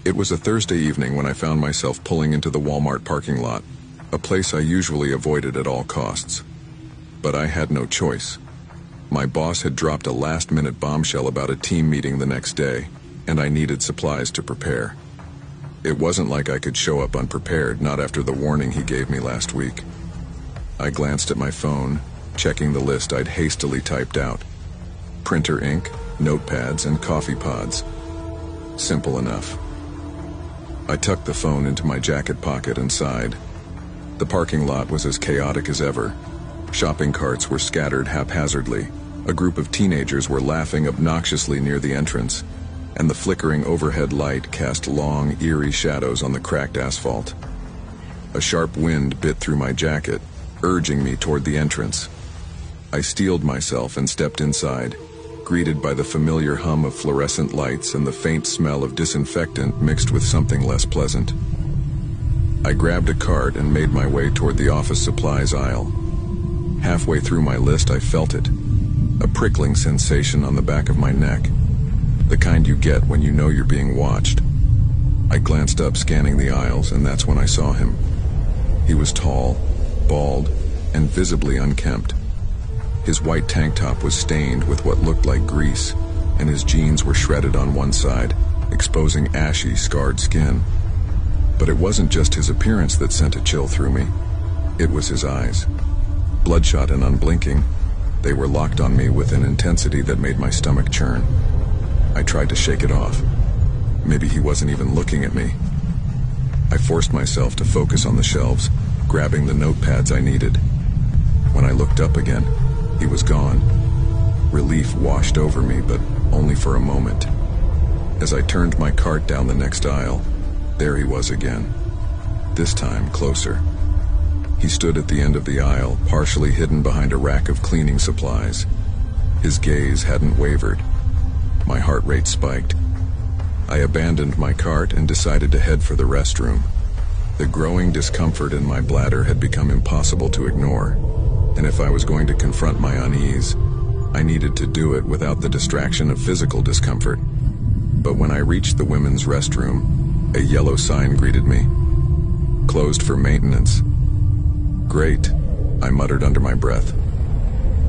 It was a Thursday evening when I found myself pulling into the Walmart parking lot, a place I usually avoided at all costs. But I had no choice. My boss had dropped a last-minute bombshell about a team meeting the next day, and I needed supplies to prepare. It wasn't like I could show up unprepared, not after the warning he gave me last week. I glanced at my phone, checking the list I'd hastily typed out. Printer ink, notepads, and coffee pods. Simple enough. I tucked the phone into my jacket pocket and sighed. The parking lot was as chaotic as ever. Shopping carts were scattered haphazardly. A group of teenagers were laughing obnoxiously near the entrance, and the flickering overhead light cast long, eerie shadows on the cracked asphalt. A sharp wind bit through my jacket, urging me toward the entrance. I steeled myself and stepped inside, greeted by the familiar hum of fluorescent lights and the faint smell of disinfectant mixed with something less pleasant. I grabbed a cart and made my way toward the office supplies aisle. Halfway through my list, I felt it, a prickling sensation on the back of my neck, the kind you get when you know you're being watched. I glanced up, scanning the aisles, and that's when I saw him. He was tall, bald, and visibly unkempt. His white tank top was stained with what looked like grease, and his jeans were shredded on one side, exposing ashy, scarred skin. But it wasn't just his appearance that sent a chill through me. It was his eyes. Bloodshot and unblinking, they were locked on me with an intensity that made my stomach churn. I tried to shake it off. Maybe he wasn't even looking at me. I forced myself to focus on the shelves, grabbing the notepads I needed. When I looked up again, he was gone. Relief washed over me, but only for a moment. As I turned my cart down the next aisle, there he was again. This time, closer. He stood at the end of the aisle, partially hidden behind a rack of cleaning supplies. His gaze hadn't wavered. My heart rate spiked. I abandoned my cart and decided to head for the restroom. The growing discomfort in my bladder had become impossible to ignore, and if I was going to confront my unease, I needed to do it without the distraction of physical discomfort. But when I reached the women's restroom, a yellow sign greeted me. Closed for maintenance. Great, I muttered under my breath.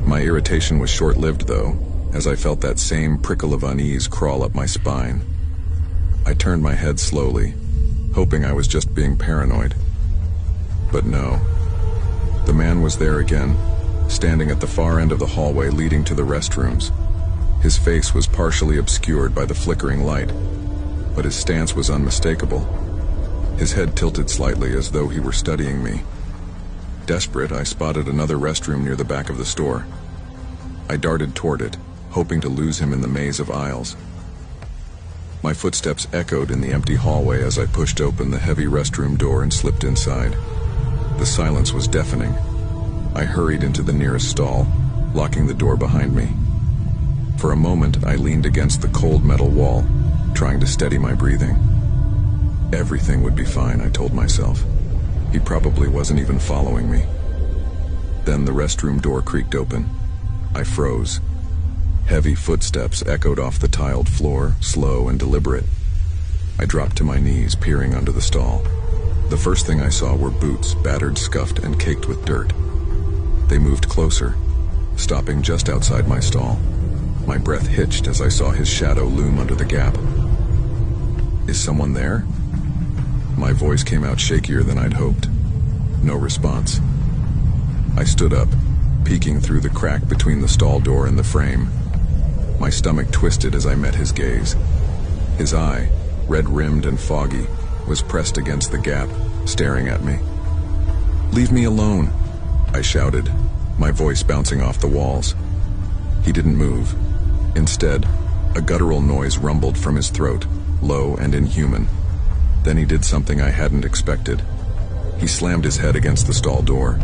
My irritation was short-lived, though, as I felt that same prickle of unease crawl up my spine. I turned my head slowly, hoping I was just being paranoid. But no. The man was there again, standing at the far end of the hallway leading to the restrooms. His face was partially obscured by the flickering light, but his stance was unmistakable. His head tilted slightly as though he were studying me. Desperate, I spotted another restroom near the back of the store. I darted toward it, hoping to lose him in the maze of aisles. My footsteps echoed in the empty hallway as I pushed open the heavy restroom door and slipped inside. The silence was deafening. I hurried into the nearest stall, locking the door behind me. For a moment, I leaned against the cold metal wall, trying to steady my breathing. Everything would be fine, I told myself. He probably wasn't even following me. Then the restroom door creaked open. I froze. Heavy footsteps echoed off the tiled floor, slow and deliberate. I dropped to my knees, peering under the stall. The first thing I saw were boots, battered, scuffed, and caked with dirt. They moved closer, stopping just outside my stall. My breath hitched as I saw his shadow loom under the gap. Is someone there? My voice came out shakier than I'd hoped. No response. I stood up, peeking through the crack between the stall door and the frame. My stomach twisted as I met his gaze. His eye, red-rimmed and foggy, was pressed against the gap, staring at me. "Leave me alone," I shouted, my voice bouncing off the walls. He didn't move. Instead, a guttural noise rumbled from his throat, low and inhuman. Then he did something I hadn't expected. He slammed his head against the stall door.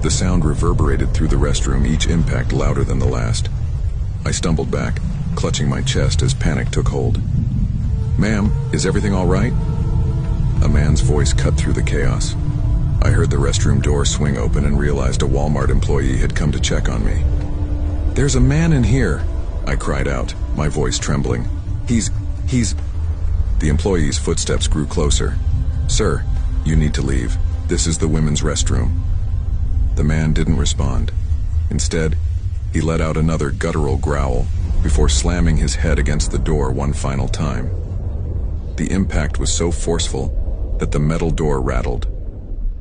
The sound reverberated through the restroom, each impact louder than the last. I stumbled back, clutching my chest as panic took hold. "Ma'am, is everything all right?" A man's voice cut through the chaos. I heard the restroom door swing open and realized a Walmart employee had come to check on me. "There's a man in here," I cried out, my voice trembling. He's... The employee's footsteps grew closer. "Sir, you need to leave. This is the women's restroom." The man didn't respond. Instead, he let out another guttural growl before slamming his head against the door one final time. The impact was so forceful that the metal door rattled.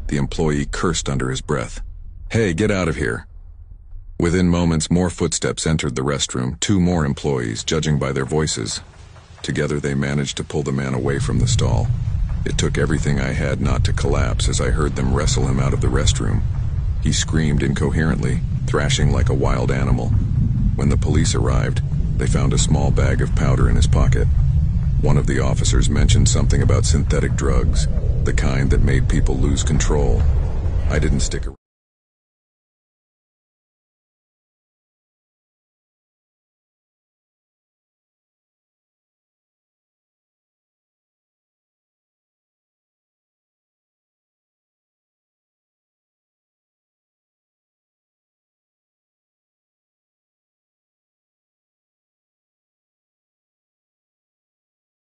The employee cursed under his breath. "Hey, get out of here." Within moments, more footsteps entered the restroom, 2 more employees, judging by their voices. Together, they managed to pull the man away from the stall. It took everything I had not to collapse as I heard them wrestle him out of the restroom. He screamed incoherently, thrashing like a wild animal. When the police arrived, they found a small bag of powder in his pocket. One of the officers mentioned something about synthetic drugs, the kind that made people lose control. I didn't stick around.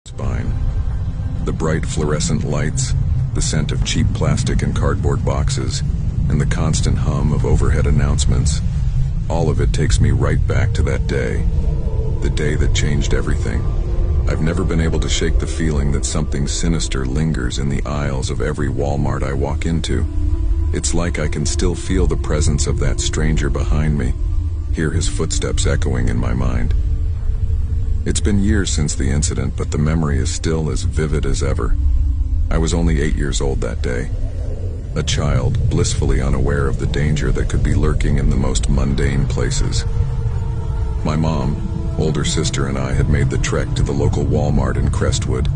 Spine. The bright fluorescent lights, the scent of cheap plastic and cardboard boxes, and the constant hum of overhead announcements. All of it takes me right back to that day. The day that changed everything. I've never been able to shake the feeling that something sinister lingers in the aisles of every Walmart I walk into. It's like I can still feel the presence of that stranger behind me, hear his footsteps echoing in my mind. It's been years since the incident, but the memory is still as vivid as ever. I was only 8 years old that day. A child, blissfully unaware of the danger that could be lurking in the most mundane places. My mom, older sister, and I had made the trek to the local Walmart in Crestwood,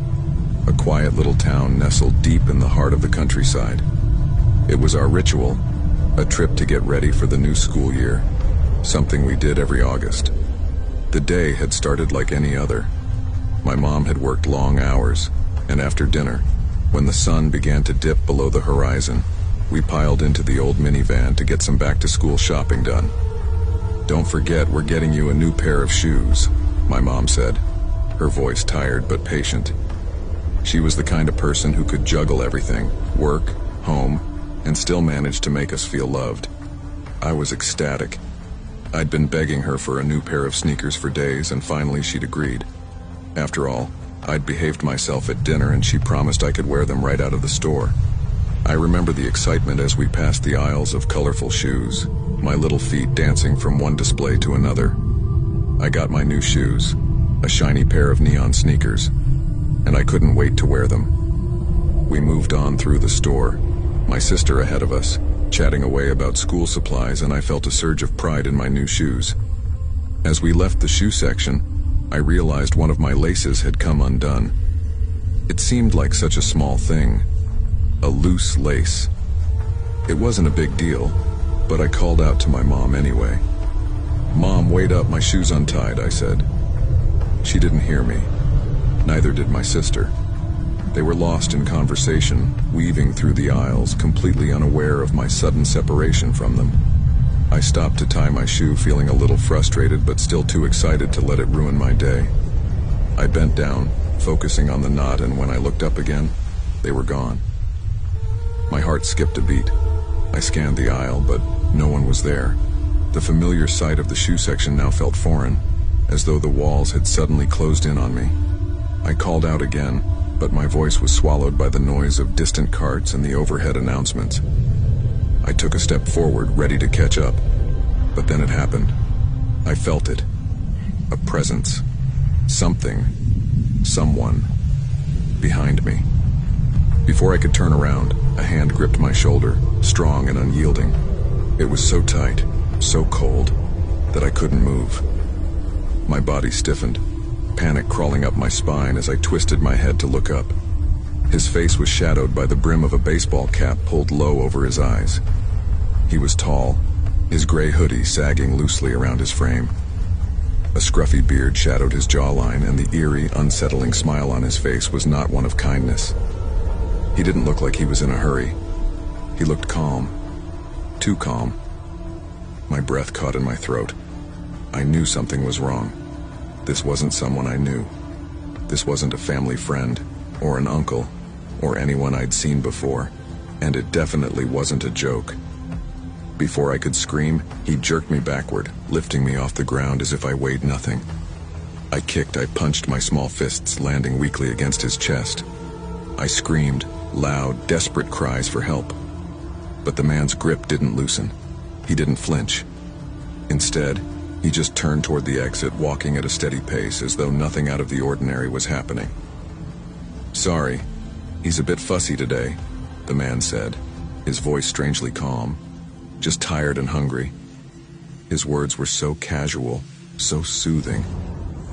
a quiet little town nestled deep in the heart of the countryside. It was our ritual, a trip to get ready for the new school year, something we did every August. The day had started like any other. My mom had worked long hours, and after dinner, when the sun began to dip below the horizon, we piled into the old minivan to get some back-to-school shopping done. "Don't forget, we're getting you a new pair of shoes," my mom said, her voice tired but patient. She was the kind of person who could juggle everything, work, home, and still manage to make us feel loved. I was ecstatic. I'd been begging her for a new pair of sneakers for days, and finally she'd agreed. After all, I'd behaved myself at dinner, and she promised I could wear them right out of the store. I remember the excitement as we passed the aisles of colorful shoes, my little feet dancing from one display to another. I got my new shoes, a shiny pair of neon sneakers, and I couldn't wait to wear them. We moved on through the store, my sister ahead of us, chatting away about school supplies, and I felt a surge of pride in my new shoes. As we left the shoe section, I realized one of my laces had come undone. It seemed like such a small thing, a loose lace. It wasn't a big deal, but I called out to my mom anyway. "Mom, wait up, my shoe's untied," I said. She didn't hear me. Neither did my sister. They were lost in conversation, weaving through the aisles, completely unaware of my sudden separation from them. I stopped to tie my shoe, feeling a little frustrated but still too excited to let it ruin my day. I bent down, focusing on the knot, and when I looked up again, they were gone. My heart skipped a beat. I scanned the aisle, but no one was there. The familiar sight of the shoe section now felt foreign, as though the walls had suddenly closed in on me. I called out again, but my voice was swallowed by the noise of distant carts and the overhead announcements. I took a step forward, ready to catch up, but then it happened. I felt it. A presence. Something. Someone. Behind me. Before I could turn around, a hand gripped my shoulder, strong and unyielding. It was so tight, so cold, that I couldn't move. My body stiffened, panic crawling up my spine as I twisted my head to look up. His face was shadowed by the brim of a baseball cap pulled low over his eyes. He was tall, his gray hoodie sagging loosely around his frame. A scruffy beard shadowed his jawline, and the eerie, unsettling smile on his face was not one of kindness. He didn't look like he was in a hurry. He looked calm. Too calm. My breath caught in my throat. I knew something was wrong. This wasn't someone I knew. This wasn't a family friend, or an uncle, or anyone I'd seen before, and it definitely wasn't a joke. Before I could scream, he jerked me backward, lifting me off the ground as if I weighed nothing. I kicked, I punched, my small fists landing weakly against his chest. I screamed, loud, desperate cries for help. But the man's grip didn't loosen. He didn't flinch. Instead, he just turned toward the exit, walking at a steady pace as though nothing out of the ordinary was happening. "Sorry, he's a bit fussy today," the man said, his voice strangely calm. "Just tired and hungry." His words were so casual, so soothing,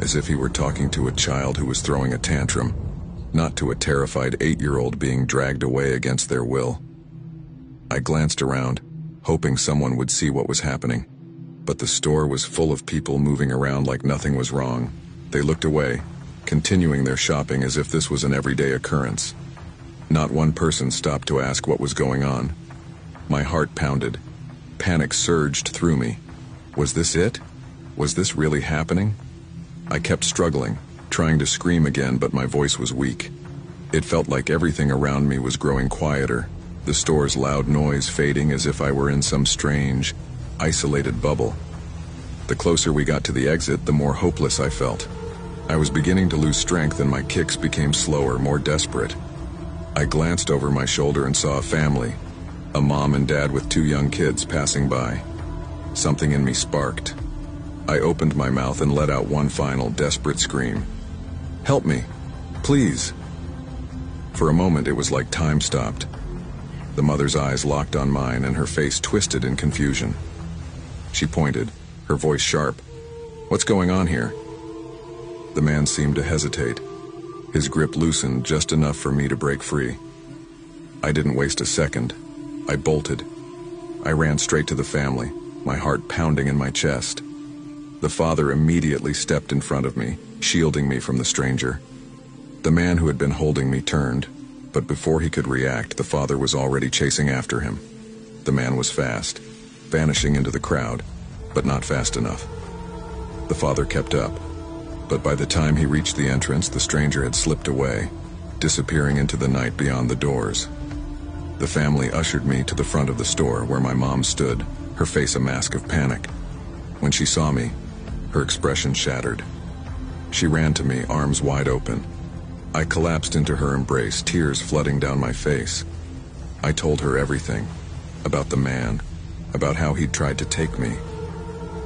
as if he were talking to a child who was throwing a tantrum, not to a terrified 8-year-old being dragged away against their will. I glanced around, hoping someone would see what was happening, but the store was full of people moving around like nothing was wrong. They looked away, continuing their shopping as if this was an everyday occurrence. Not one person stopped to ask what was going on. My heart pounded. Panic surged through me. Was this it? Was this really happening? I kept struggling, trying to scream again, but my voice was weak. It felt like everything around me was growing quieter, the store's loud noise fading as if I were in some strange, isolated bubble. The closer we got to the exit, the more hopeless I felt. I was beginning to lose strength and my kicks became slower, more desperate. I glanced over my shoulder and saw a family, a mom and dad with 2 young kids passing by. Something in me sparked. I opened my mouth and let out one final, desperate scream. "Help me, please." For a moment, it was like time stopped. The mother's eyes locked on mine and her face twisted in confusion. She pointed, her voice sharp. "What's going on here?" The man seemed to hesitate. His grip loosened just enough for me to break free. I didn't waste a second. I bolted. I ran straight to the family, my heart pounding in my chest. The father immediately stepped in front of me, shielding me from the stranger. The man who had been holding me turned, but before he could react, the father was already chasing after him. The man was fast, vanishing into the crowd, but not fast enough. The father kept up, but by the time he reached the entrance, the stranger had slipped away, disappearing into the night beyond the doors. The family ushered me to the front of the store where my mom stood, her face a mask of panic. When she saw me, her expression shattered. She ran to me, arms wide open. I collapsed into her embrace, tears flooding down my face. I told her everything, about the man, about how he'd tried to take me.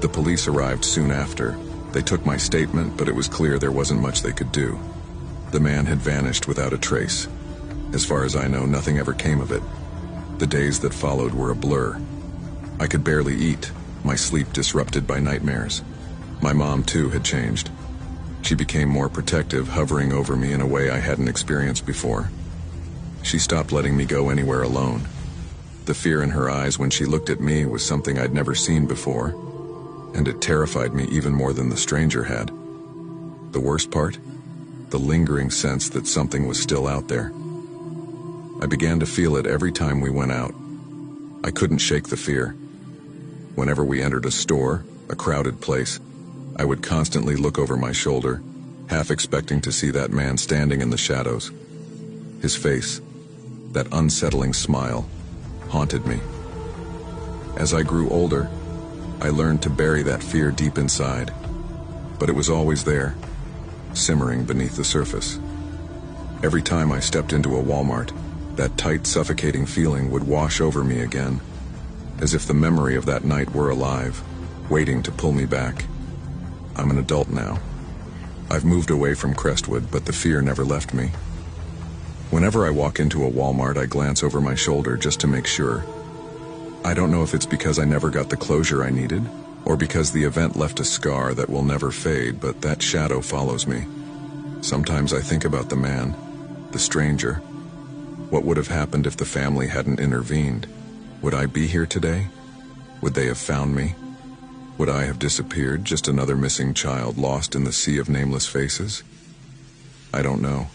The police arrived soon after. They took my statement, but it was clear there wasn't much they could do. The man had vanished without a trace. As far as I know, nothing ever came of it. The days that followed were a blur. I could barely eat, my sleep disrupted by nightmares. My mom, too, had changed. She became more protective, hovering over me in a way I hadn't experienced before. She stopped letting me go anywhere alone. The fear in her eyes when she looked at me was something I'd never seen before, and it terrified me even more than the stranger had. The worst part? The lingering sense that something was still out there. I began to feel it every time we went out. I couldn't shake the fear. Whenever we entered a store, a crowded place, I would constantly look over my shoulder, half expecting to see that man standing in the shadows. His face, that unsettling smile, haunted me. As I grew older, I learned to bury that fear deep inside, but it was always there, simmering beneath the surface. Every time I stepped into a Walmart, that tight, suffocating feeling would wash over me again, as if the memory of that night were alive, waiting to pull me back. I'm an adult now. I've moved away from Crestwood, but the fear never left me. Whenever I walk into a Walmart, I glance over my shoulder just to make sure. I don't know if it's because I never got the closure I needed, or because the event left a scar that will never fade, but that shadow follows me. Sometimes I think about the man, the stranger. What would have happened if the family hadn't intervened? Would I be here today? Would they have found me? Would I have disappeared, just another missing child lost in the sea of nameless faces? I don't know.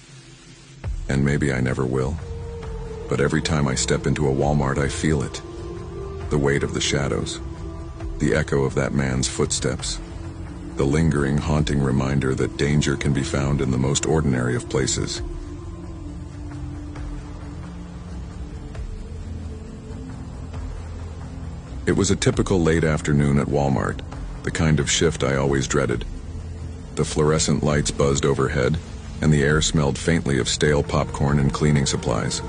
And maybe I never will. But every time I step into a Walmart, I feel it. The weight of the shadows. The echo of that man's footsteps. the lingering, haunting reminder that danger can be found in the most ordinary of places. It was a typical late afternoon at Walmart, the kind of shift I always dreaded. The fluorescent lights buzzed overhead, and the air smelled faintly of stale popcorn and cleaning supplies.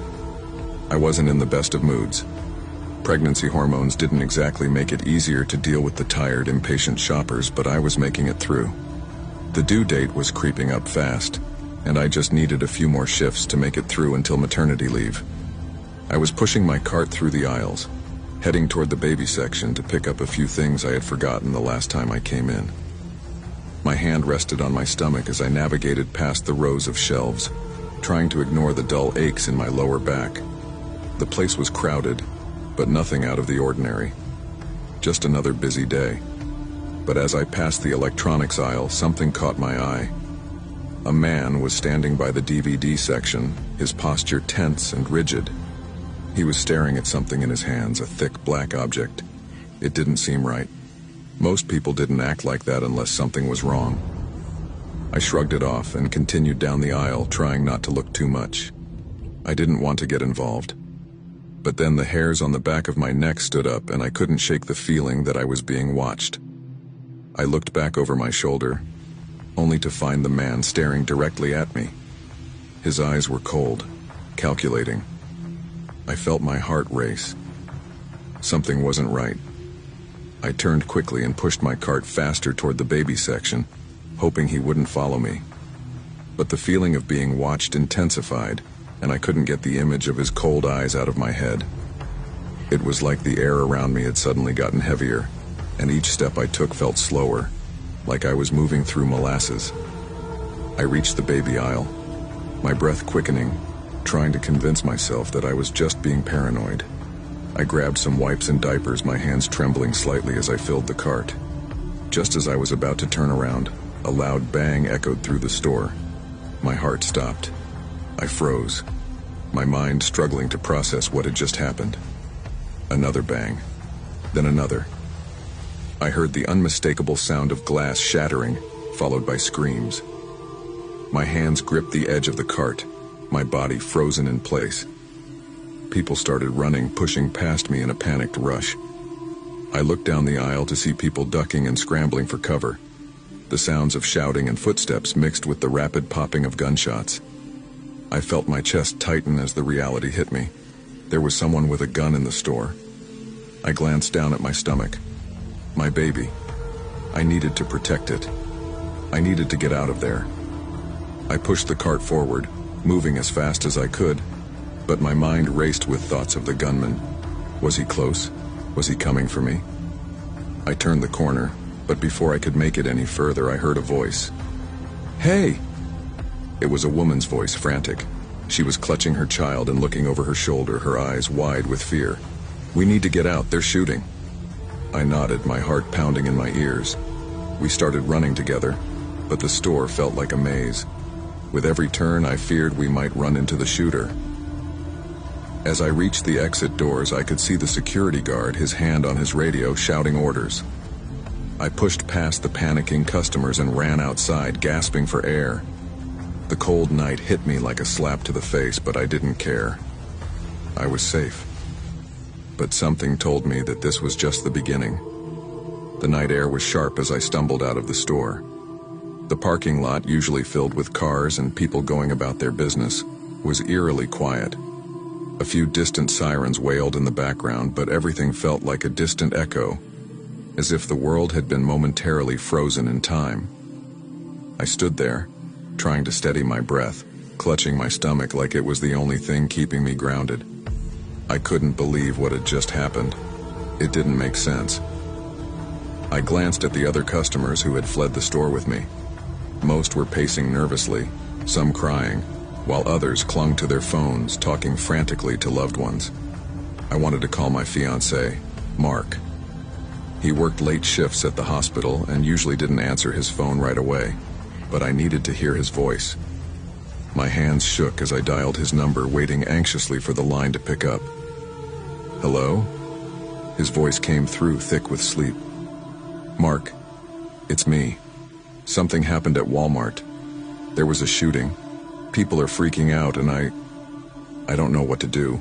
I wasn't in the best of moods. Pregnancy hormones didn't exactly make it easier to deal with the tired, impatient shoppers, but I was making it through. The due date was creeping up fast, and I just needed a few more shifts to make it through until maternity leave. I was pushing my cart through the aisles, heading toward the baby section to pick up a few things I had forgotten the last time I came in. My hand rested on my stomach as I navigated past the rows of shelves, trying to ignore the dull aches in my lower back. The place was crowded, but nothing out of the ordinary. Just another busy day. But as I passed the electronics aisle, something caught my eye. A man was standing by the DVD section, his posture tense and rigid. He was staring at something in his hands, a thick black object. It didn't seem right. Most people didn't act like that unless something was wrong. I shrugged it off and continued down the aisle, trying not to look too much. I didn't want to get involved. But then the hairs on the back of my neck stood up, and I couldn't shake the feeling that I was being watched. I looked back over my shoulder, only to find the man staring directly at me. His eyes were cold, calculating. I felt my heart race. Something wasn't right. I turned quickly and pushed my cart faster toward the baby section, hoping he wouldn't follow me. But the feeling of being watched intensified, and I couldn't get the image of his cold eyes out of my head. It was like the air around me had suddenly gotten heavier, and each step I took felt slower, like I was moving through molasses. I reached the baby aisle, my breath quickening, trying to convince myself that I was just being paranoid. I grabbed some wipes and diapers, my hands trembling slightly as I filled the cart. Just as I was about to turn around, a loud bang echoed through the store. My heart stopped. I froze, my mind struggling to process what had just happened. Another bang, then another. I heard the unmistakable sound of glass shattering, followed by screams. My hands gripped the edge of the cart, my body frozen in place. People started running, pushing past me in a panicked rush. I looked down the aisle to see people ducking and scrambling for cover. The sounds of shouting and footsteps mixed with the rapid popping of gunshots. I felt my chest tighten as the reality hit me. There was someone with a gun in the store. I glanced down at my stomach. My baby. I needed to protect it. I needed to get out of there. I pushed the cart forward, moving as fast as I could, but my mind raced with thoughts of the gunman. Was he close? Was he coming for me? I turned the corner, but before I could make it any further, I heard a voice. "Hey!" It was a woman's voice, frantic. She was clutching her child and looking over her shoulder, her eyes wide with fear. "We need to get out, they're shooting." I nodded, my heart pounding in my ears. We started running together, but the store felt like a maze. With every turn, I feared we might run into the shooter. As I reached the exit doors, I could see the security guard, his hand on his radio, shouting orders. I pushed past the panicking customers and ran outside, gasping for air. The cold night hit me like a slap to the face, but I didn't care. I was safe. But something told me that this was just the beginning. The night air was sharp as I stumbled out of the store. The parking lot, usually filled with cars and people going about their business, was eerily quiet. A few distant sirens wailed in the background, but everything felt like a distant echo, as if the world had been momentarily frozen in time. I stood there, trying to steady my breath, clutching my stomach like it was the only thing keeping me grounded. I couldn't believe what had just happened. It didn't make sense. I glanced at the other customers who had fled the store with me. Most were pacing nervously, some crying, while others clung to their phones, talking frantically to loved ones. I wanted to call my fiancé, Mark. He worked late shifts at the hospital and usually didn't answer his phone right away, but I needed to hear his voice. My hands shook as I dialed his number, waiting anxiously for the line to pick up. "Hello?" His voice came through, thick with sleep. "Mark, it's me. Something happened at Walmart. There was a shooting. People are freaking out and I don't know what to do.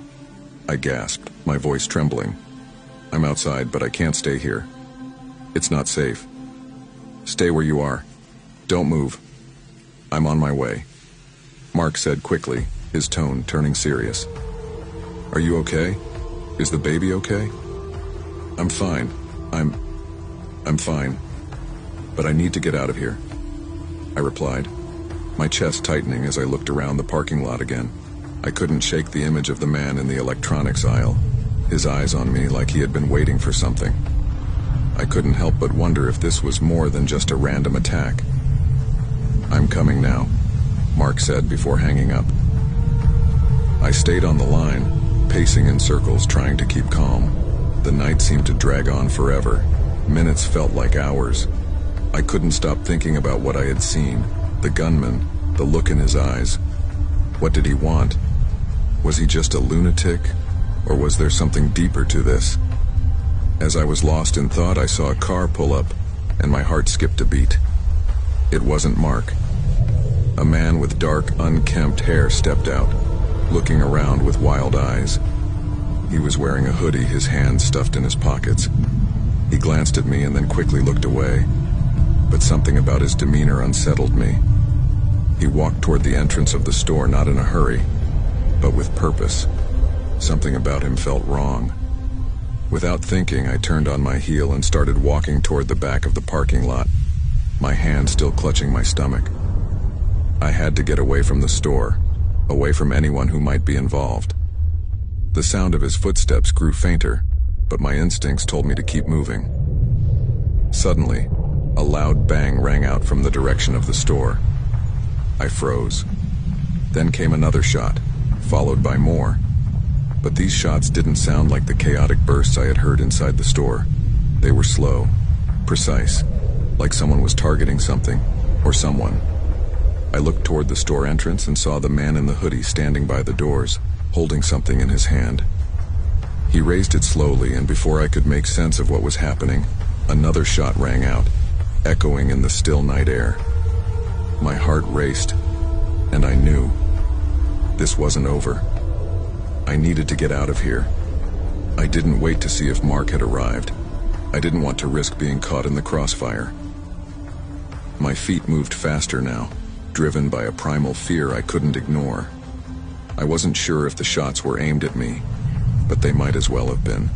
I gasped, my voice trembling. I'm outside, but I can't stay here. It's not safe. Stay where you are. Don't move. I'm on my way. Mark said quickly, his tone turning serious. Are you okay? Is the baby okay? I'm fine. I'm fine. But I need to get out of here. I replied, my chest tightening as I looked around the parking lot again. I couldn't shake the image of the man in the electronics aisle, his eyes on me like he had been waiting for something. I couldn't help but wonder if this was more than just a random attack. I'm coming now, Mark said before hanging up. I stayed on the line, pacing in circles, trying to keep calm. The night seemed to drag on forever. Minutes felt like hours. I couldn't stop thinking about what I had seen, the gunman, the look in his eyes. What did he want? Was he just a lunatic, or was there something deeper to this? As I was lost in thought, I saw a car pull up, and my heart skipped a beat. It wasn't Mark. A man with dark, unkempt hair stepped out, looking around with wild eyes. He was wearing a hoodie, his hands stuffed in his pockets. He glanced at me and then quickly looked away, but something about his demeanor unsettled me. He walked toward the entrance of the store, not in a hurry, but with purpose. Something about him felt wrong. Without thinking, I turned on my heel and started walking toward the back of the parking lot, my hand still clutching my stomach. I had to get away from the store, away from anyone who might be involved. The sound of his footsteps grew fainter, but my instincts told me to keep moving. Suddenly, a loud bang rang out from the direction of the store. I froze. Then came another shot, followed by more. But these shots didn't sound like the chaotic bursts I had heard inside the store. They were slow, precise, like someone was targeting something, or someone. I looked toward the store entrance and saw the man in the hoodie standing by the doors, holding something in his hand. He raised it slowly, and before I could make sense of what was happening, another shot rang out, echoing in the still night air. My heart raced, and I knew this wasn't over. I needed to get out of here. I didn't wait to see if Mark had arrived. I didn't want to risk being caught in the crossfire. My feet moved faster now, driven by a primal fear I couldn't ignore. I wasn't sure if the shots were aimed at me, but they might as well have been.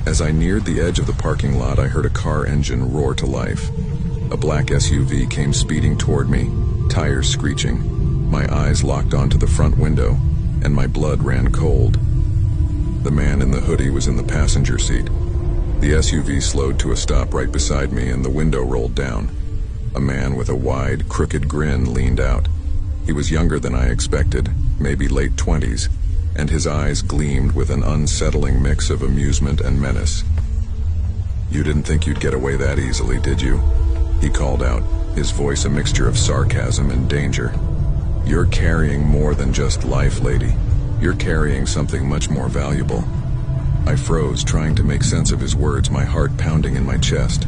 As I neared the edge of the parking lot, I heard a car engine roar to life. A black SUV came speeding toward me, tires screeching. My eyes locked onto the front window, and my blood ran cold. The man in the hoodie was in the passenger seat. The SUV slowed to a stop right beside me, and the window rolled down. A man with a wide, crooked grin leaned out. He was younger than I expected, maybe late 20s, and his eyes gleamed with an unsettling mix of amusement and menace. "You didn't think you'd get away that easily, did you?" he called out, his voice a mixture of sarcasm and danger. "You're carrying more than just life, lady. You're carrying something much more valuable." I froze, trying to make sense of his words, my heart pounding in my chest.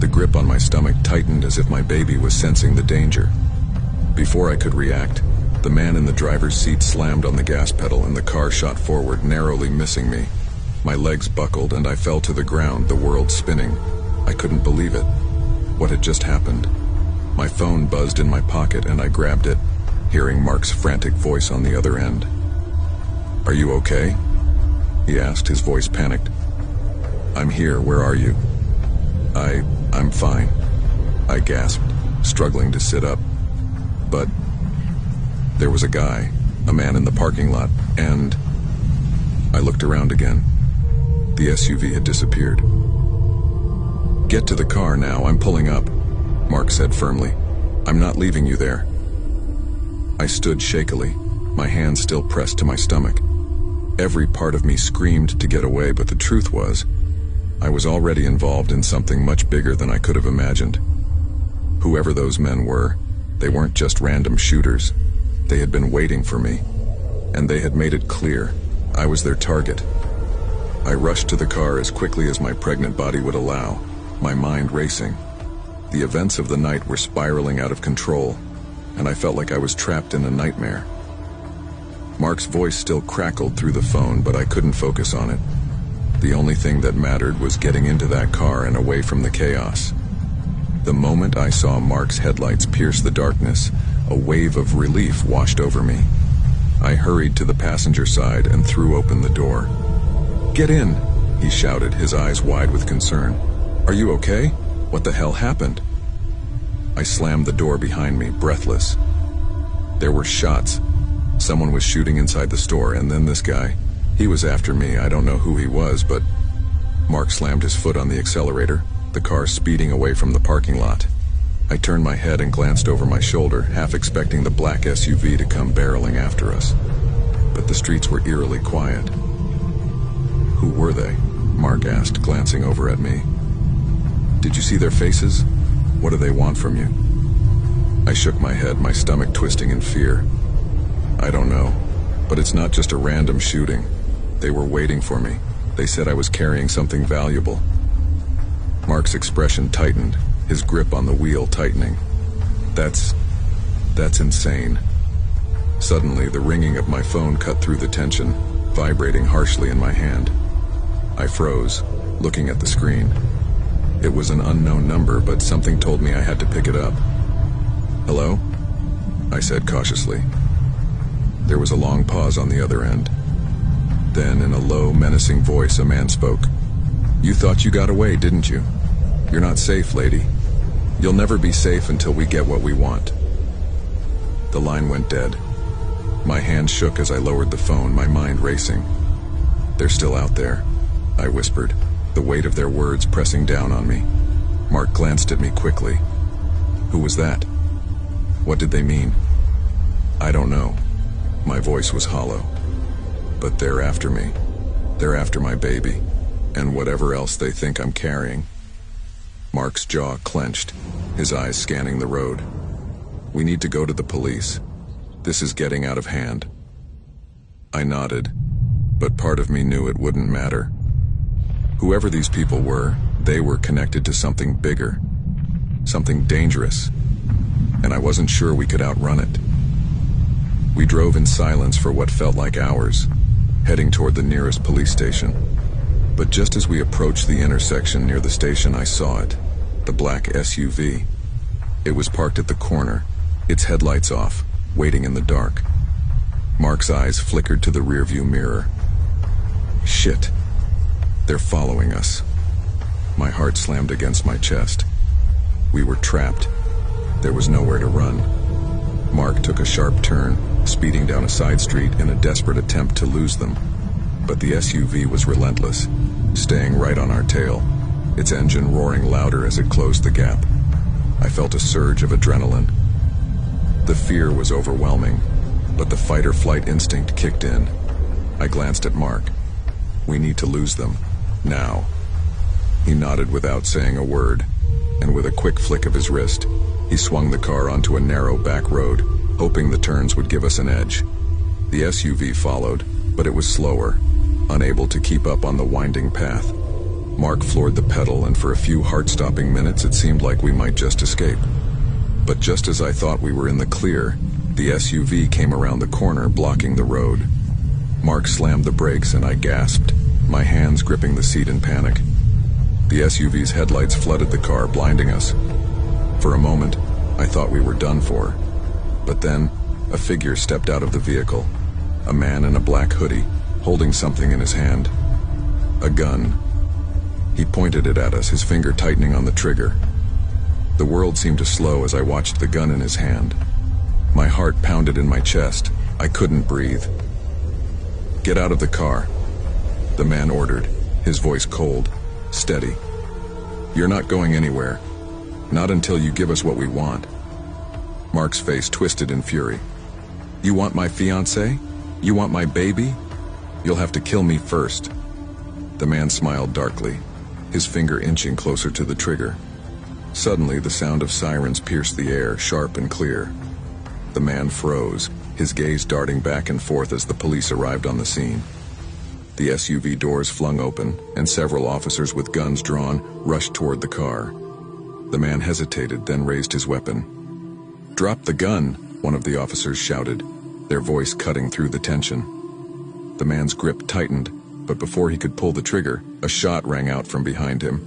The grip on my stomach tightened as if my baby was sensing the danger. Before I could react, the man in the driver's seat slammed on the gas pedal and the car shot forward, narrowly missing me. My legs buckled and I fell to the ground, the world spinning. I couldn't believe it. What had just happened? My phone buzzed in my pocket and I grabbed it, hearing Mark's frantic voice on the other end. "Are you okay?" he asked, his voice panicked. "I'm here, where are you?" I'm fine," I gasped, struggling to sit up. But there was a guy, a man in the parking lot, and I looked around again. The SUV had disappeared. "Get to the car now, I'm pulling up," Mark said firmly. "I'm not leaving you there." I stood shakily, my hands still pressed to my stomach. Every part of me screamed to get away, but the truth was, I was already involved in something much bigger than I could have imagined. Whoever those men were, they weren't just random shooters. They had been waiting for me, and they had made it clear I was their target. I rushed to the car as quickly as my pregnant body would allow, my mind racing. The events of the night were spiraling out of control, and I felt like I was trapped in a nightmare. Mark's voice still crackled through the phone, but I couldn't focus on it. The only thing that mattered was getting into that car and away from the chaos. The moment I saw Mark's headlights pierce the darkness, a wave of relief washed over me. I hurried to the passenger side and threw open the door. "Get in," he shouted, his eyes wide with concern. "Are you okay? What the hell happened?" I slammed the door behind me, breathless. There were shots. Someone was shooting inside the store, and then this guy. He was after me. I don't know who he was, but... Mark slammed his foot on the accelerator, the car speeding away from the parking lot. I turned my head and glanced over my shoulder, half expecting the black SUV to come barreling after us. But the streets were eerily quiet. "Who were they?" Mark asked, glancing over at me. "Did you see their faces? What do they want from you?" I shook my head, my stomach twisting in fear. "I don't know, but it's not just a random shooting. They were waiting for me. They said I was carrying something valuable." Mark's expression tightened, his grip on the wheel tightening. That's insane." Suddenly, the ringing of my phone cut through the tension, vibrating harshly in my hand. I froze, looking at the screen. It was an unknown number, but something told me I had to pick it up. "Hello?" I said cautiously. There was a long pause on the other end. Then, in a low, menacing voice, a man spoke. "You thought you got away, didn't you? You're not safe, lady. You'll never be safe until we get what we want." The line went dead. My hand shook as I lowered the phone, my mind racing. "They're still out there," I whispered, the weight of their words pressing down on me. Mark glanced at me quickly. "Who was that? What did they mean?" "I don't know." My voice was hollow. "But they're after me. They're after my baby, and whatever else they think I'm carrying." Mark's jaw clenched, his eyes scanning the road. "We need to go to the police. This is getting out of hand." I nodded, but part of me knew it wouldn't matter. Whoever these people were, they were connected to something bigger, something dangerous, and I wasn't sure we could outrun it. We drove in silence for what felt like hours, heading toward the nearest police station. But just as we approached the intersection near the station, I saw it, the black SUV. It was parked at the corner, its headlights off, waiting in the dark. Mark's eyes flickered to the rearview mirror. Shit. They're following us. My heart slammed against my chest. We were trapped. There was nowhere to run. Mark took a sharp turn, speeding down a side street in a desperate attempt to lose them. But the SUV was relentless, staying right on our tail, its engine roaring louder as it closed the gap. I felt a surge of adrenaline. The fear was overwhelming, but the fight-or-flight instinct kicked in. I glanced at Mark. "We need to lose them. Now." He nodded without saying a word, and with a quick flick of his wrist, he swung the car onto a narrow back road, hoping the turns would give us an edge. The SUV followed, but it was slower, unable to keep up on the winding path. Mark floored the pedal, and for a few heart-stopping minutes it seemed like we might just escape. But just as I thought we were in the clear, the SUV came around the corner, blocking the road. Mark slammed the brakes and I gasped, my hands gripping the seat in panic. The SUV's headlights flooded the car, blinding us. For a moment, I thought we were done for. But then, a figure stepped out of the vehicle. A man in a black hoodie, holding something in his hand. A gun. He pointed it at us, his finger tightening on the trigger. The world seemed to slow as I watched the gun in his hand. My heart pounded in my chest. I couldn't breathe. "Get out of the car," the man ordered, his voice cold, steady. "You're not going anywhere. Not until you give us what we want." Mark's face twisted in fury. "You want my fiancée? You want my baby? You'll have to kill me first." The man smiled darkly, his finger inching closer to the trigger. Suddenly, the sound of sirens pierced the air, sharp and clear. The man froze, his gaze darting back and forth as the police arrived on the scene. The SUV doors flung open, and several officers with guns drawn rushed toward the car. The man hesitated, then raised his weapon. "Drop the gun," one of the officers shouted, their voice cutting through the tension. The man's grip tightened, but before he could pull the trigger, a shot rang out from behind him.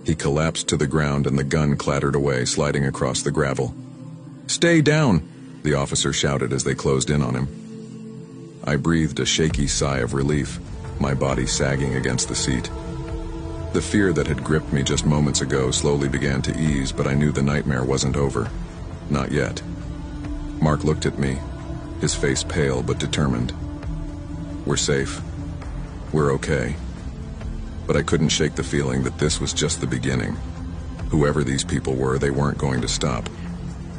He collapsed to the ground and the gun clattered away, sliding across the gravel. "Stay down," the officer shouted as they closed in on him. I breathed a shaky sigh of relief, my body sagging against the seat. The fear that had gripped me just moments ago slowly began to ease, but I knew the nightmare wasn't over. Not yet. Mark looked at me, his face pale but determined. "We're safe. We're okay." But I couldn't shake the feeling that this was just the beginning. Whoever these people were, they weren't going to stop.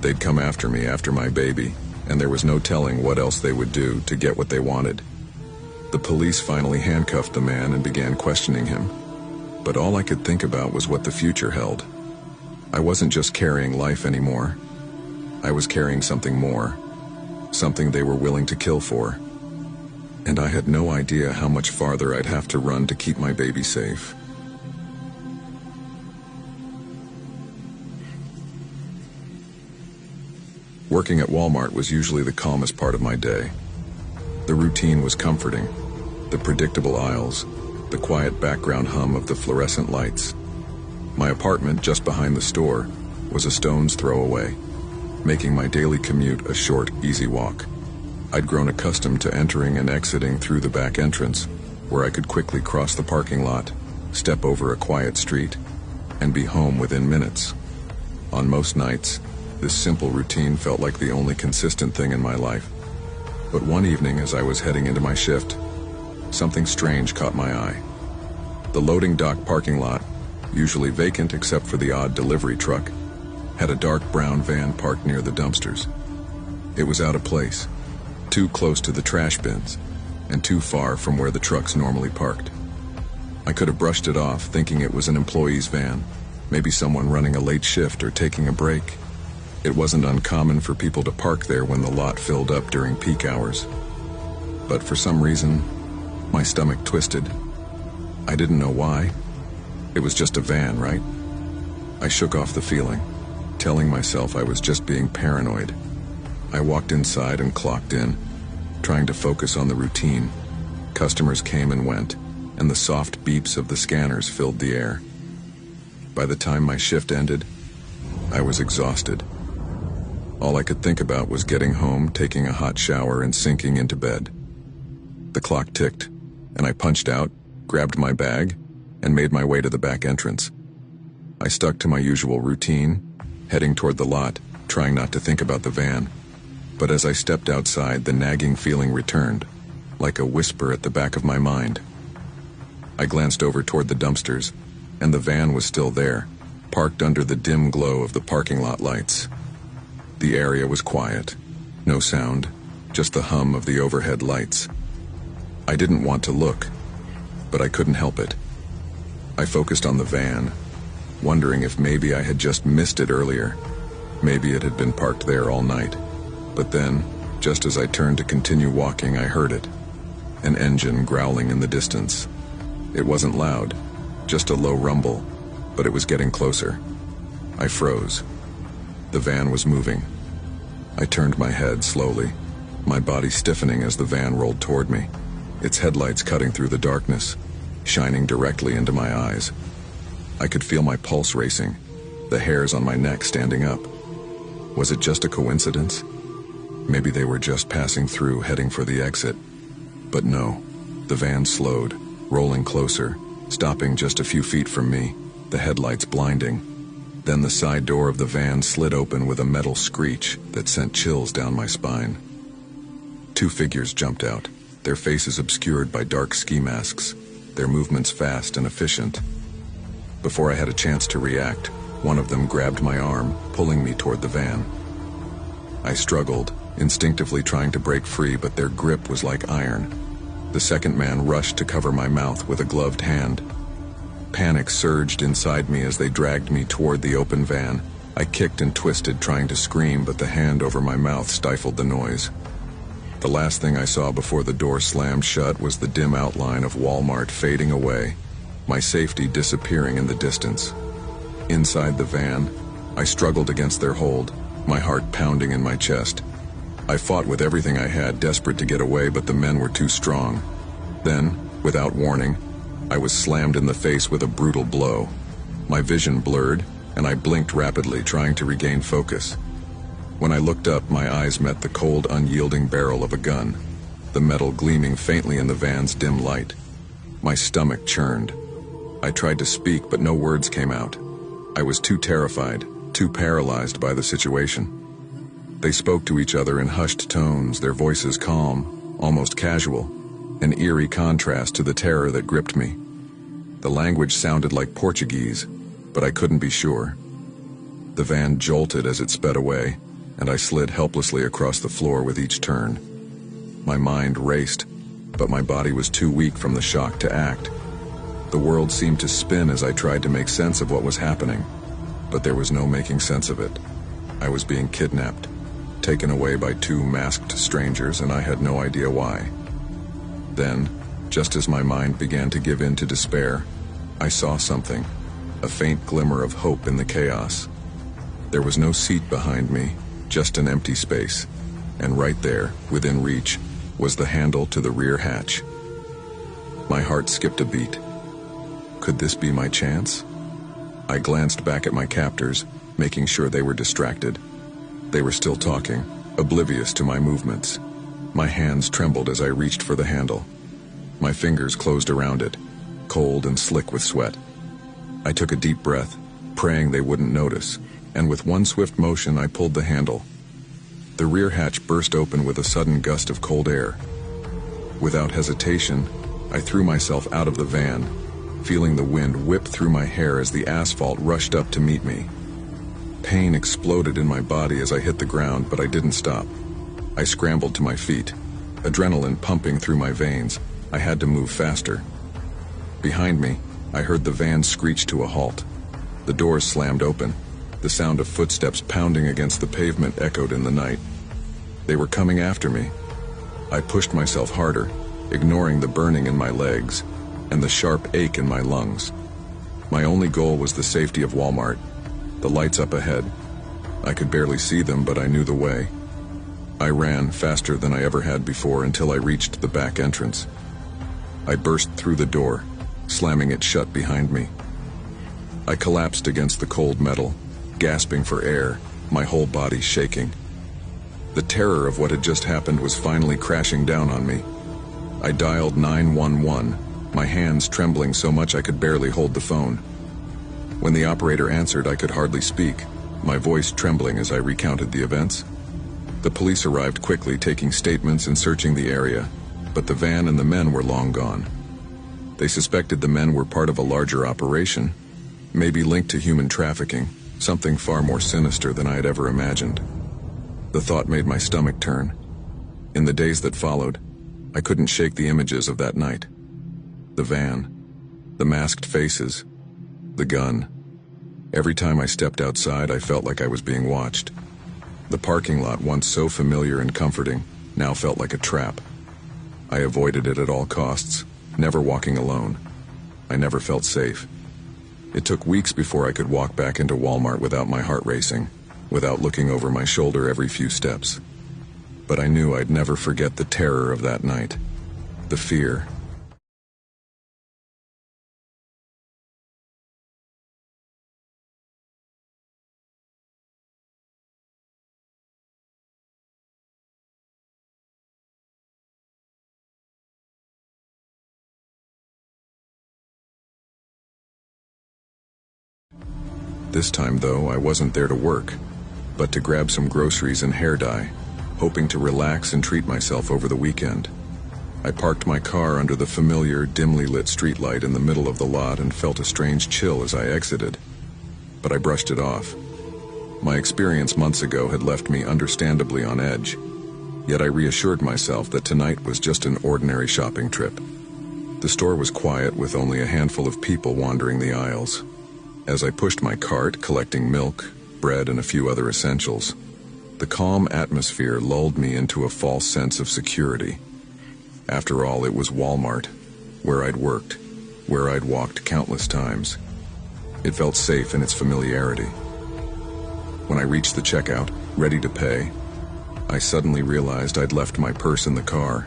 They'd come after me, after my baby, and there was no telling what else they would do to get what they wanted. The police finally handcuffed the man and began questioning him. But all I could think about was what the future held. I wasn't just carrying life anymore. I was carrying something more, something they were willing to kill for. And I had no idea how much farther I'd have to run to keep my baby safe. Working at Walmart was usually the calmest part of my day. The routine was comforting. The predictable aisles, the quiet background hum of the fluorescent lights. My apartment, just behind the store, was a stone's throw away, making my daily commute a short, easy walk. I'd grown accustomed to entering and exiting through the back entrance, where I could quickly cross the parking lot, step over a quiet street, and be home within minutes. On most nights, this simple routine felt like the only consistent thing in my life. But one evening, as I was heading into my shift, something strange caught my eye. The loading dock parking lot, usually vacant except for the odd delivery truck, had a dark brown van parked near the dumpsters. It was out of place, too close to the trash bins, and too far from where the trucks normally parked. I could have brushed it off, thinking it was an employee's van, maybe someone running a late shift or taking a break. It wasn't uncommon for people to park there when the lot filled up during peak hours. But for some reason, my stomach twisted. I didn't know why. It was just a van, right? I shook off the feeling, telling myself I was just being paranoid. I walked inside and clocked in, trying to focus on the routine. Customers came and went, and the soft beeps of the scanners filled the air. By the time my shift ended, I was exhausted. All I could think about was getting home, taking a hot shower, and sinking into bed. The clock ticked, and I punched out, grabbed my bag, and made my way to the back entrance. I stuck to my usual routine, heading toward the lot, trying not to think about the van. But as I stepped outside, the nagging feeling returned, like a whisper at the back of my mind. I glanced over toward the dumpsters, and the van was still there, parked under the dim glow of the parking lot lights. The area was quiet, no sound, just the hum of the overhead lights. I didn't want to look, but I couldn't help it. I focused on the van, wondering if maybe I had just missed it earlier. Maybe it had been parked there all night. But then, just as I turned to continue walking, I heard it. An engine growling in the distance. It wasn't loud, just a low rumble, but it was getting closer. I froze. The van was moving. I turned my head slowly, my body stiffening as the van rolled toward me, its headlights cutting through the darkness, shining directly into my eyes. I could feel my pulse racing, the hairs on my neck standing up. Was it just a coincidence? Maybe they were just passing through, heading for the exit. But no, the van slowed, rolling closer, stopping just a few feet from me, the headlights blinding. Then the side door of the van slid open with a metal screech that sent chills down my spine. Two figures jumped out, their faces obscured by dark ski masks, their movements fast and efficient. Before I had a chance to react, one of them grabbed my arm, pulling me toward the van. I struggled, instinctively trying to break free, but their grip was like iron. The second man rushed to cover my mouth with a gloved hand. Panic surged inside me as they dragged me toward the open van. I kicked and twisted, trying to scream, but the hand over my mouth stifled the noise. The last thing I saw before the door slammed shut was the dim outline of Walmart fading away, my safety disappearing in the distance. Inside the van, I struggled against their hold, my heart pounding in my chest. I fought with everything I had, desperate to get away, but the men were too strong. Then, without warning, I was slammed in the face with a brutal blow. My vision blurred, and I blinked rapidly, trying to regain focus. When I looked up, my eyes met the cold, unyielding barrel of a gun, the metal gleaming faintly in the van's dim light. My stomach churned. I tried to speak, but no words came out. I was too terrified, too paralyzed by the situation. They spoke to each other in hushed tones, their voices calm, almost casual, an eerie contrast to the terror that gripped me. The language sounded like Portuguese, but I couldn't be sure. The van jolted as it sped away, and I slid helplessly across the floor with each turn. My mind raced, but my body was too weak from the shock to act. The world seemed to spin as I tried to make sense of what was happening, but there was no making sense of it. I was being kidnapped, taken away by two masked strangers, and I had no idea why. Then, just as my mind began to give in to despair, I saw something, a faint glimmer of hope in the chaos. There was no seat behind me, just an empty space, and right there, within reach, was the handle to the rear hatch. My heart skipped a beat. Could this be my chance? I glanced back at my captors, making sure they were distracted. They were still talking, oblivious to my movements. My hands trembled as I reached for the handle. My fingers closed around it, cold and slick with sweat. I took a deep breath, praying they wouldn't notice, and with one swift motion I pulled the handle. The rear hatch burst open with a sudden gust of cold air. Without hesitation, I threw myself out of the van, feeling the wind whip through my hair as the asphalt rushed up to meet me. Pain exploded in my body as I hit the ground, but I didn't stop. I scrambled to my feet, adrenaline pumping through my veins. I had to move faster. Behind me, I heard the van screech to a halt. The doors slammed open. The sound of footsteps pounding against the pavement echoed in the night. They were coming after me. I pushed myself harder, ignoring the burning in my legs and the sharp ache in my lungs. My only goal was the safety of Walmart, the lights up ahead. I could barely see them, but I knew the way. I ran faster than I ever had before until I reached the back entrance. I burst through the door, slamming it shut behind me. I collapsed against the cold metal, gasping for air, my whole body shaking. The terror of what had just happened was finally crashing down on me. I dialed 911, my hands trembling so much I could barely hold the phone. When the operator answered, I could hardly speak, my voice trembling as I recounted the events. The police arrived quickly, taking statements and searching the area, but the van and the men were long gone. They suspected the men were part of a larger operation, maybe linked to human trafficking, something far more sinister than I had ever imagined. The thought made my stomach turn. In the days that followed, I couldn't shake the images of that night. The van, the masked faces, the gun. Every time I stepped outside, I felt like I was being watched. The parking lot, once so familiar and comforting, now felt like a trap. I avoided it at all costs, never walking alone. I never felt safe. It took weeks before I could walk back into Walmart without my heart racing, without looking over my shoulder every few steps. But I knew I'd never forget the terror of that night, the fear. This time, though, I wasn't there to work, but to grab some groceries and hair dye, hoping to relax and treat myself over the weekend. I parked my car under the familiar, dimly lit streetlight in the middle of the lot and felt a strange chill as I exited, but I brushed it off. My experience months ago had left me understandably on edge, yet I reassured myself that tonight was just an ordinary shopping trip. The store was quiet, with only a handful of people wandering the aisles. As I pushed my cart, collecting milk, bread, and a few other essentials, the calm atmosphere lulled me into a false sense of security. After all, it was Walmart, where I'd worked, where I'd walked countless times. It felt safe in its familiarity. When I reached the checkout, ready to pay, I suddenly realized I'd left my purse in the car.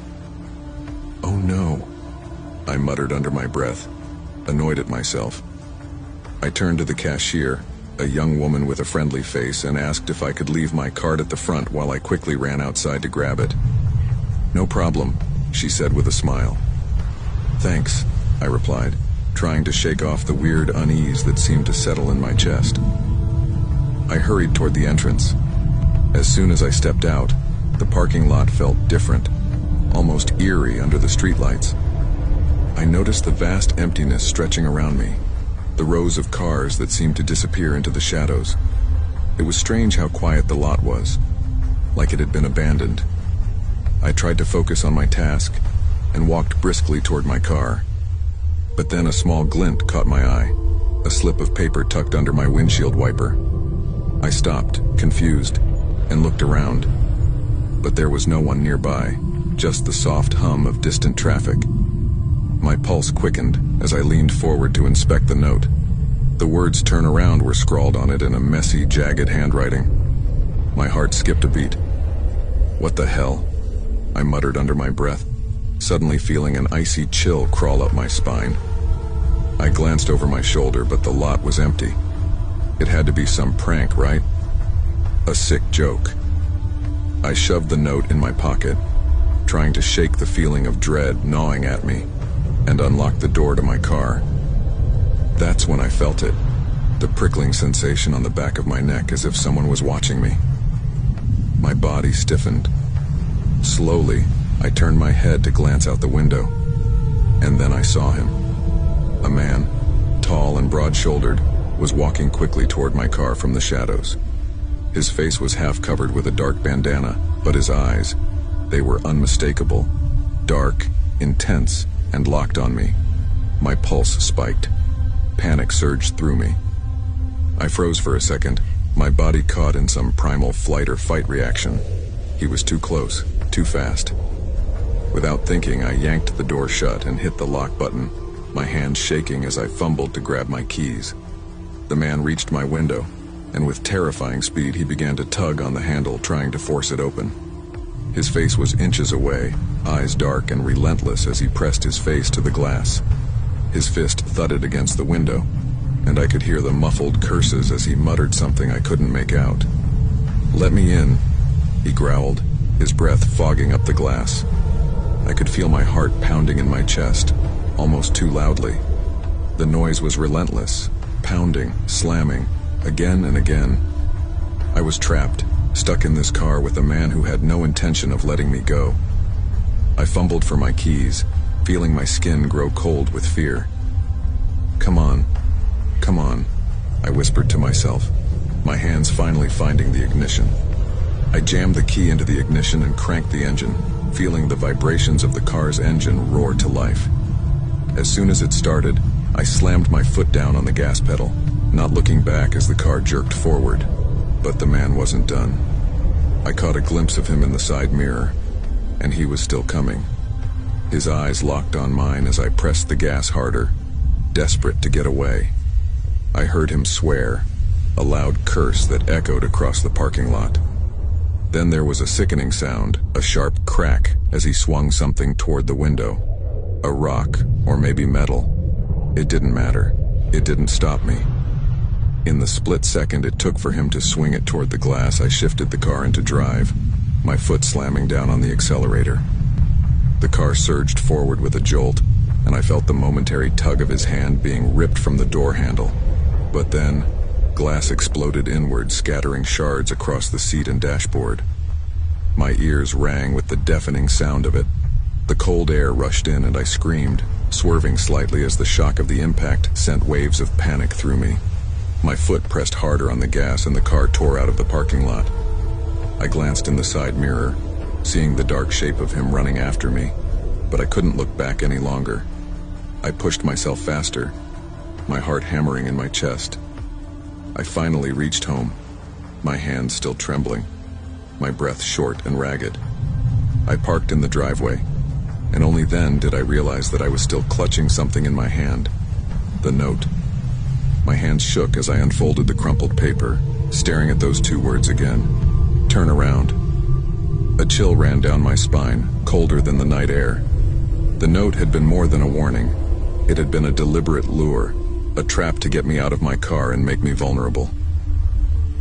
"Oh no," I muttered under my breath, annoyed at myself. I turned to the cashier, a young woman with a friendly face, and asked if I could leave my card at the front while I quickly ran outside to grab it. "No problem," she said with a smile. "Thanks," I replied, trying to shake off the weird unease that seemed to settle in my chest. I hurried toward the entrance. As soon as I stepped out, the parking lot felt different, almost eerie under the streetlights. I noticed the vast emptiness stretching around me, the rows of cars that seemed to disappear into the shadows. It was strange how quiet the lot was, like it had been abandoned. I tried to focus on my task and walked briskly toward my car. But then a small glint caught my eye, a slip of paper tucked under my windshield wiper. I stopped, confused, and looked around. But there was no one nearby, just the soft hum of distant traffic. My pulse quickened as I leaned forward to inspect the note. The words "turn around" were scrawled on it in a messy, jagged handwriting. My heart skipped a beat. "What the hell?" I muttered under my breath, suddenly feeling an icy chill crawl up my spine. I glanced over my shoulder, but the lot was empty. It had to be some prank, right? A sick joke. I shoved the note in my pocket, trying to shake the feeling of dread gnawing at me, and unlocked the door to my car. That's when I felt it, the prickling sensation on the back of my neck, as if someone was watching me. My body stiffened. Slowly, I turned my head to glance out the window, and then I saw him. A man, tall and broad-shouldered, was walking quickly toward my car from the shadows. His face was half covered with a dark bandana, but his eyes, they were unmistakable, dark, intense, and locked on me. My pulse spiked. Panic surged through me. I froze for a second, my body caught in some primal flight or fight reaction. He was too close, too fast. Without thinking, I yanked the door shut and hit the lock button, my hands shaking as I fumbled to grab my keys. The man reached my window, and with terrifying speed he began to tug on the handle, trying to force it open. His face was inches away, eyes dark and relentless as he pressed his face to the glass. His fist thudded against the window, and I could hear the muffled curses as he muttered something I couldn't make out. "Let me in," he growled, his breath fogging up the glass. I could feel my heart pounding in my chest, almost too loudly. The noise was relentless, pounding, slamming, again and again. I was trapped, stuck in this car with a man who had no intention of letting me go. I fumbled for my keys, feeling my skin grow cold with fear. Come on," I whispered to myself, my hands finally finding the ignition. I jammed the key into the ignition and cranked the engine, feeling the vibrations of the car's engine roar to life. As soon as it started, I slammed my foot down on the gas pedal, not looking back as the car jerked forward. But the man wasn't done. I caught a glimpse of him in the side mirror, and he was still coming. His eyes locked on mine as I pressed the gas harder, desperate to get away. I heard him swear, a loud curse that echoed across the parking lot. Then there was a sickening sound, a sharp crack, as he swung something toward the window. A rock, or maybe metal. It didn't matter. It didn't stop me. In the split second it took for him to swing it toward the glass, I shifted the car into drive, my foot slamming down on the accelerator. The car surged forward with a jolt, and I felt the momentary tug of his hand being ripped from the door handle. But then, glass exploded inward, scattering shards across the seat and dashboard. My ears rang with the deafening sound of it. The cold air rushed in and I screamed, swerving slightly as the shock of the impact sent waves of panic through me. My foot pressed harder on the gas and the car tore out of the parking lot. I glanced in the side mirror, seeing the dark shape of him running after me, but I couldn't look back any longer. I pushed myself faster, my heart hammering in my chest. I finally reached home, my hands still trembling, my breath short and ragged. I parked in the driveway, and only then did I realize that I was still clutching something in my hand. The note. My hands shook as I unfolded the crumpled paper, staring at those two words again. Turn around. A chill ran down my spine, colder than the night air. The note had been more than a warning. It had been a deliberate lure, a trap to get me out of my car and make me vulnerable.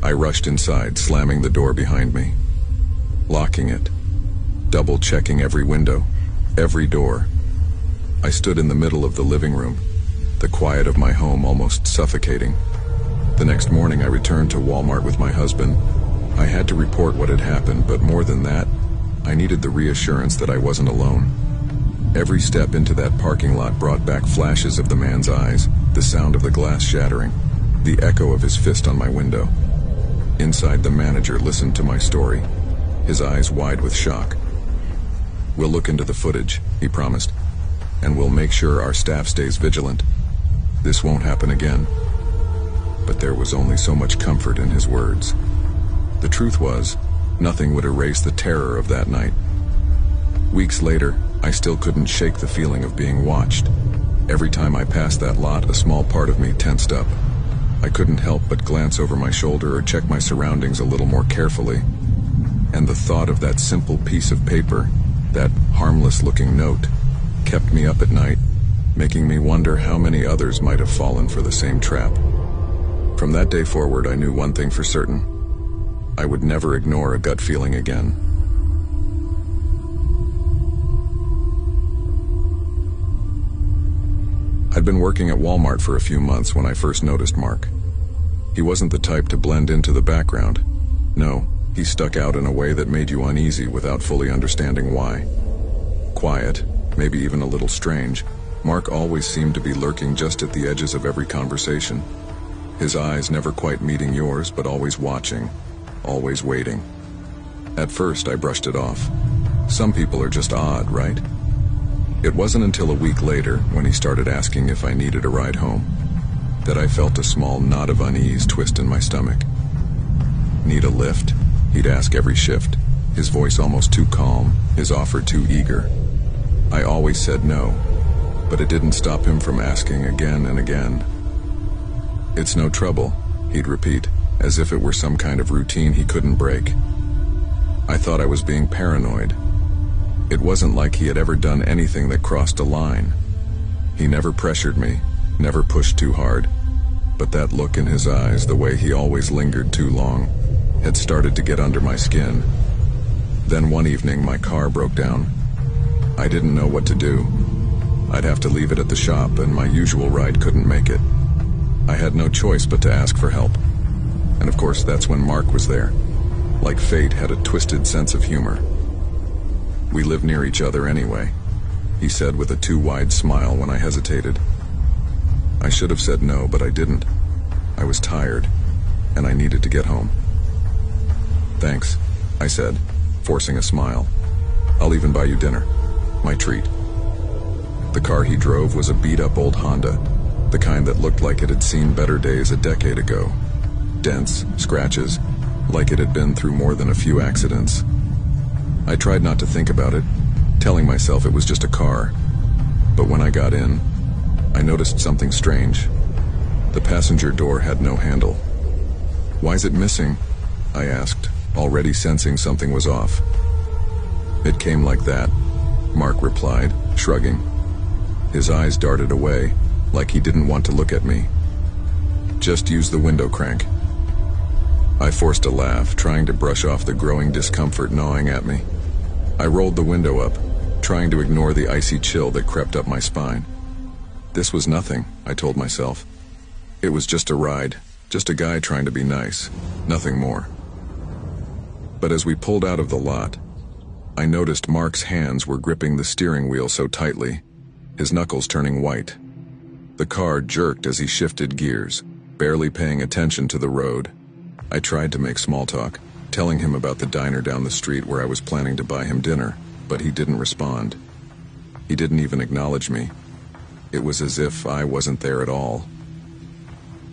I rushed inside, slamming the door behind me, locking it, double-checking every window, every door. I stood in the middle of the living room, the quiet of my home almost suffocating. The next morning I returned to Walmart with my husband. I had to report what had happened, but more than that, I needed the reassurance that I wasn't alone. Every step into that parking lot brought back flashes of the man's eyes, the sound of the glass shattering, the echo of his fist on my window. Inside, the manager listened to my story, his eyes wide with shock. "We'll look into the footage," he promised, "and we'll make sure our staff stays vigilant. This won't happen again." But there was only so much comfort in his words. The truth was, nothing would erase the terror of that night. Weeks later, I still couldn't shake the feeling of being watched. Every time I passed that lot, a small part of me tensed up. I couldn't help but glance over my shoulder or check my surroundings a little more carefully. And the thought of that simple piece of paper, that harmless-looking note, kept me up at night, making me wonder how many others might have fallen for the same trap. From that day forward, I knew one thing for certain. I would never ignore a gut feeling again. I'd been working at Walmart for a few months when I first noticed Mark. He wasn't the type to blend into the background. No, he stuck out in a way that made you uneasy without fully understanding why. Quiet, maybe even a little strange, Mark always seemed to be lurking just at the edges of every conversation. His eyes never quite meeting yours, but always watching, always waiting. At first, I brushed it off. Some people are just odd, right? It wasn't until a week later, when he started asking if I needed a ride home, that I felt a small knot of unease twist in my stomach. "Need a lift?" he'd ask every shift, his voice almost too calm, his offer too eager. I always said no, but it didn't stop him from asking again and again. "It's no trouble," he'd repeat, as if it were some kind of routine he couldn't break. I thought I was being paranoid. It wasn't like he had ever done anything that crossed a line. He never pressured me, never pushed too hard, but that look in his eyes, the way he always lingered too long, had started to get under my skin. Then one evening, my car broke down. I didn't know what to do. I'd have to leave it at the shop, and my usual ride couldn't make it. I had no choice but to ask for help. And of course, that's when Mark was there. Like fate had a twisted sense of humor. "We live near each other anyway," he said with a too-wide smile when I hesitated. I should have said no, but I didn't. I was tired, and I needed to get home. "Thanks," I said, forcing a smile. "I'll even buy you dinner. My treat." The car he drove was a beat-up old Honda, the kind that looked like it had seen better days a decade ago. Dents, scratches, like it had been through more than a few accidents. I tried not to think about it, telling myself it was just a car. But when I got in, I noticed something strange. The passenger door had no handle. "Why's it missing?" I asked, already sensing something was off. "It came like that," Mark replied, shrugging. His eyes darted away, like he didn't want to look at me. "Just use the window crank." I forced a laugh, trying to brush off the growing discomfort gnawing at me. I rolled the window up, trying to ignore the icy chill that crept up my spine. This was nothing, I told myself. It was just a ride, just a guy trying to be nice, nothing more. But as we pulled out of the lot, I noticed Mark's hands were gripping the steering wheel so tightly, his knuckles turning white. The car jerked as he shifted gears, barely paying attention to the road. I tried to make small talk, telling him about the diner down the street where I was planning to buy him dinner, but he didn't respond. He didn't even acknowledge me. It was as if I wasn't there at all.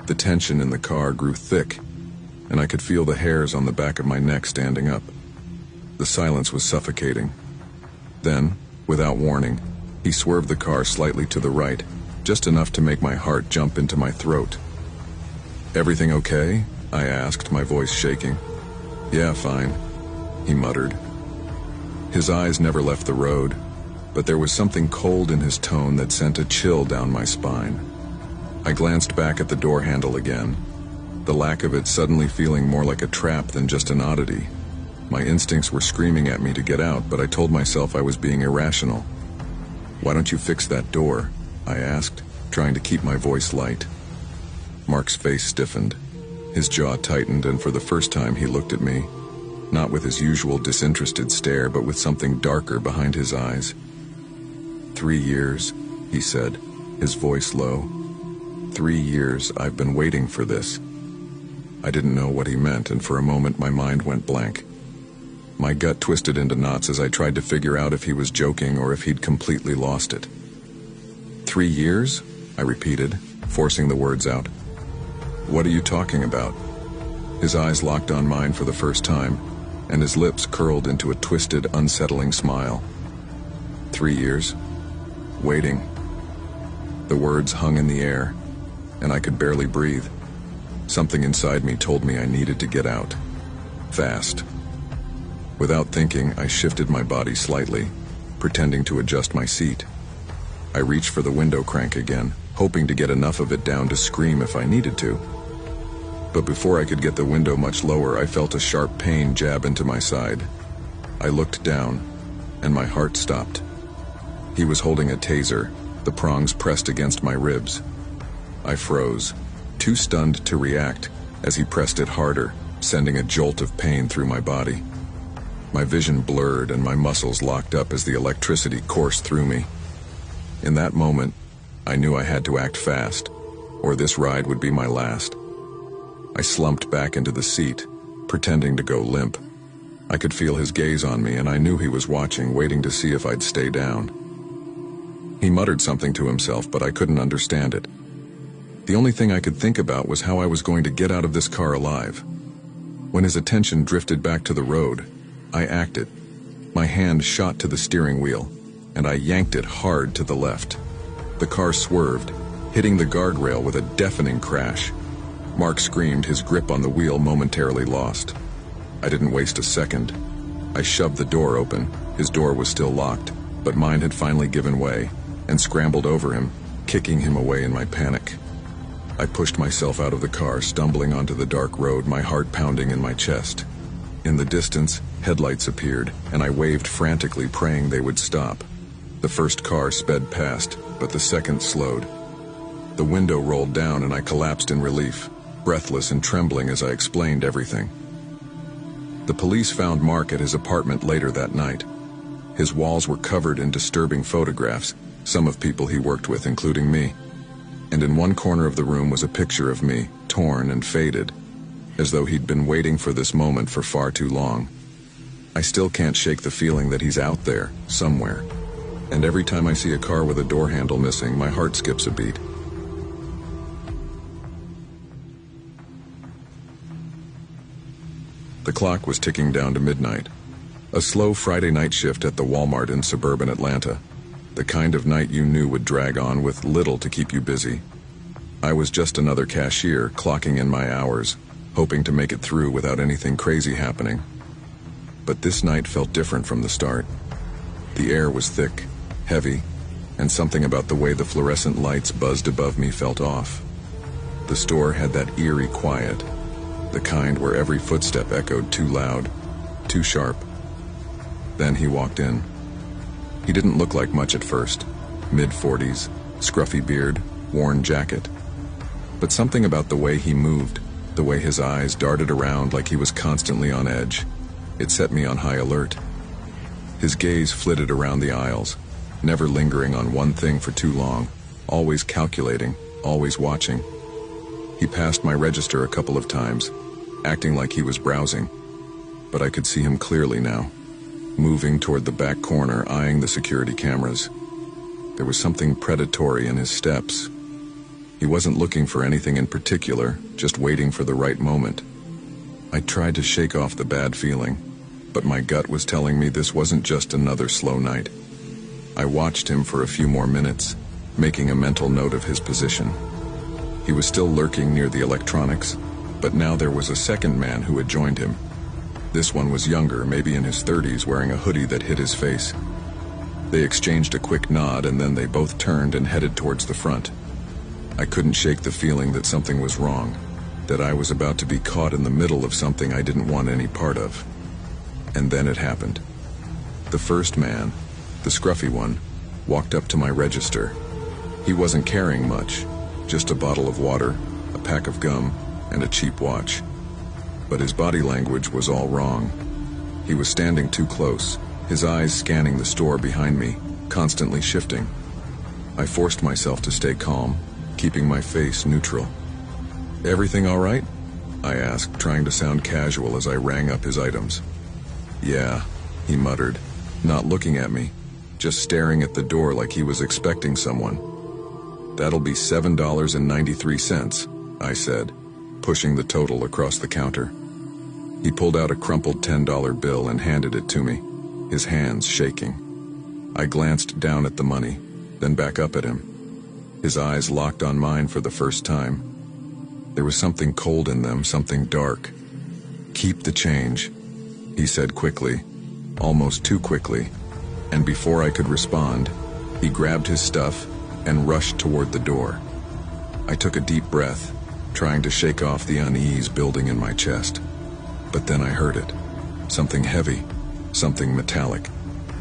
The tension in the car grew thick, and I could feel the hairs on the back of my neck standing up. The silence was suffocating. Then, without warning, he swerved the car slightly to the right, just enough to make my heart jump into my throat. "Everything okay?" I asked, my voice shaking. "Yeah, fine," he muttered. His eyes never left the road, but there was something cold in his tone that sent a chill down my spine. I glanced back at the door handle again, the lack of it suddenly feeling more like a trap than just an oddity. My instincts were screaming at me to get out, but I told myself I was being irrational. "Why don't you fix that door?" I asked, trying to keep my voice light. Mark's face stiffened. His jaw tightened, and for the first time he looked at me, not with his usual disinterested stare, but with something darker behind his eyes. 3 years, he said, his voice low. 3 years I've been waiting for this. I didn't know what he meant, and for a moment my mind went blank. My gut twisted into knots as I tried to figure out if he was joking or if he'd completely lost it. 3 years? I repeated, forcing the words out. "What are you talking about?" His eyes locked on mine for the first time, and his lips curled into a twisted, unsettling smile. 3 years. Waiting. The words hung in the air, and I could barely breathe. Something inside me told me I needed to get out. Fast. Without thinking, I shifted my body slightly, pretending to adjust my seat. I reached for the window crank again, hoping to get enough of it down to scream if I needed to. But before I could get the window much lower, I felt a sharp pain jab into my side. I looked down, and my heart stopped. He was holding a taser, the prongs pressed against my ribs. I froze, too stunned to react, as he pressed it harder, sending a jolt of pain through my body. My vision blurred and my muscles locked up as the electricity coursed through me. In that moment, I knew I had to act fast, or this ride would be my last. I slumped back into the seat, pretending to go limp. I could feel his gaze on me, and I knew he was watching, waiting to see if I'd stay down. He muttered something to himself, but I couldn't understand it. The only thing I could think about was how I was going to get out of this car alive. When his attention drifted back to the road, I acted. My hand shot to the steering wheel, and I yanked it hard to the left. The car swerved, hitting the guardrail with a deafening crash. Mark screamed, his grip on the wheel momentarily lost. I didn't waste a second. I shoved the door open. His door was still locked, but mine had finally given way, and scrambled over him, kicking him away in my panic. I pushed myself out of the car, stumbling onto the dark road, my heart pounding in my chest. In the distance, headlights appeared, and I waved frantically, praying they would stop. The first car sped past, but the second slowed. The window rolled down and I collapsed in relief, breathless and trembling as I explained everything. The police found Mark at his apartment later that night. His walls were covered in disturbing photographs, some of people he worked with, including me. And in one corner of the room was a picture of me, torn and faded, as though he'd been waiting for this moment for far too long. I still can't shake the feeling that he's out there, somewhere. And every time I see a car with a door handle missing, my heart skips a beat. The clock was ticking down to midnight. A slow Friday night shift at the Walmart in suburban Atlanta. The kind of night you knew would drag on with little to keep you busy. I was just another cashier, clocking in my hours, hoping to make it through without anything crazy happening. But this night felt different from the start. The air was thick, heavy, and something about the way the fluorescent lights buzzed above me felt off. The store had that eerie quiet, the kind where every footstep echoed too loud, too sharp. Then he walked in. He didn't look like much at first. Mid-40s, scruffy beard, worn jacket. But something about the way he moved, the way his eyes darted around like he was constantly on edge, it set me on high alert. His gaze flitted around the aisles, never lingering on one thing for too long, always calculating, always watching. He passed my register a couple of times, acting like he was browsing, but I could see him clearly now, moving toward the back corner, eyeing the security cameras. There was something predatory in his steps. He wasn't looking for anything in particular, just waiting for the right moment. I tried to shake off the bad feeling, but my gut was telling me this wasn't just another slow night. I watched him for a few more minutes, making a mental note of his position. He was still lurking near the electronics, but now there was a second man who had joined him. This one was younger, maybe in his 30s, wearing a hoodie that hid his face. They exchanged a quick nod, and then they both turned and headed towards the front. I couldn't shake the feeling that something was wrong, that I was about to be caught in the middle of something I didn't want any part of. And then it happened. The first man, the scruffy one, walked up to my register. He wasn't carrying much, just a bottle of water, a pack of gum, and a cheap watch. But his body language was all wrong. He was standing too close, his eyes scanning the store behind me, constantly shifting. I forced myself to stay calm, keeping my face neutral. "Everything all right?" I asked, trying to sound casual as I rang up his items. "Yeah," he muttered, not looking at me, just staring at the door like he was expecting someone. "That'll be $7.93, I said, pushing the total across the counter. He pulled out a crumpled $10 bill and handed it to me, his hands shaking. I glanced down at the money, then back up at him. His eyes locked on mine for the first time. There was something cold in them, something dark. "Keep the change," he said quickly, almost too quickly, and before I could respond, he grabbed his stuff and rushed toward the door. I took a deep breath, trying to shake off the unease building in my chest. But then I heard it. Something heavy, something metallic,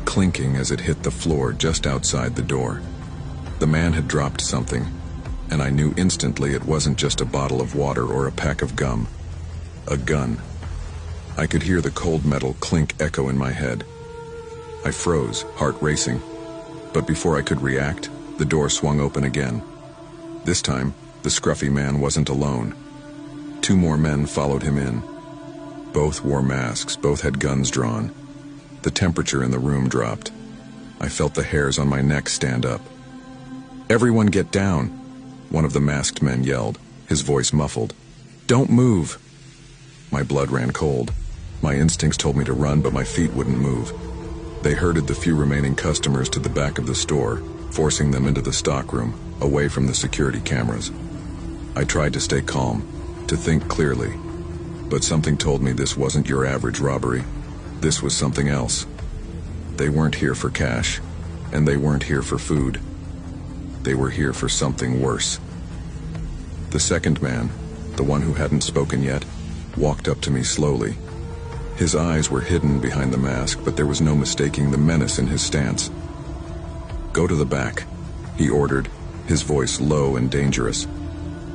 clinking as it hit the floor just outside the door. The man had dropped something, and I knew instantly it wasn't just a bottle of water or a pack of gum. A gun. I could hear the cold metal clink echo in my head. I froze, heart racing. But before I could react, the door swung open again. This time, the scruffy man wasn't alone. 2 more men followed him in. Both wore masks, both had guns drawn. The temperature in the room dropped. I felt the hairs on my neck stand up. "Everyone get down," one of the masked men yelled, his voice muffled. "Don't move." My blood ran cold. My instincts told me to run, but my feet wouldn't move. They herded the few remaining customers to the back of the store, forcing them into the stockroom, away from the security cameras. I tried to stay calm, to think clearly, but something told me this wasn't your average robbery. This was something else. They weren't here for cash, and they weren't here for food. They were here for something worse. The second man, the one who hadn't spoken yet, walked up to me slowly. His eyes were hidden behind the mask, but there was no mistaking the menace in his stance. "Go to the back," he ordered, his voice low and dangerous.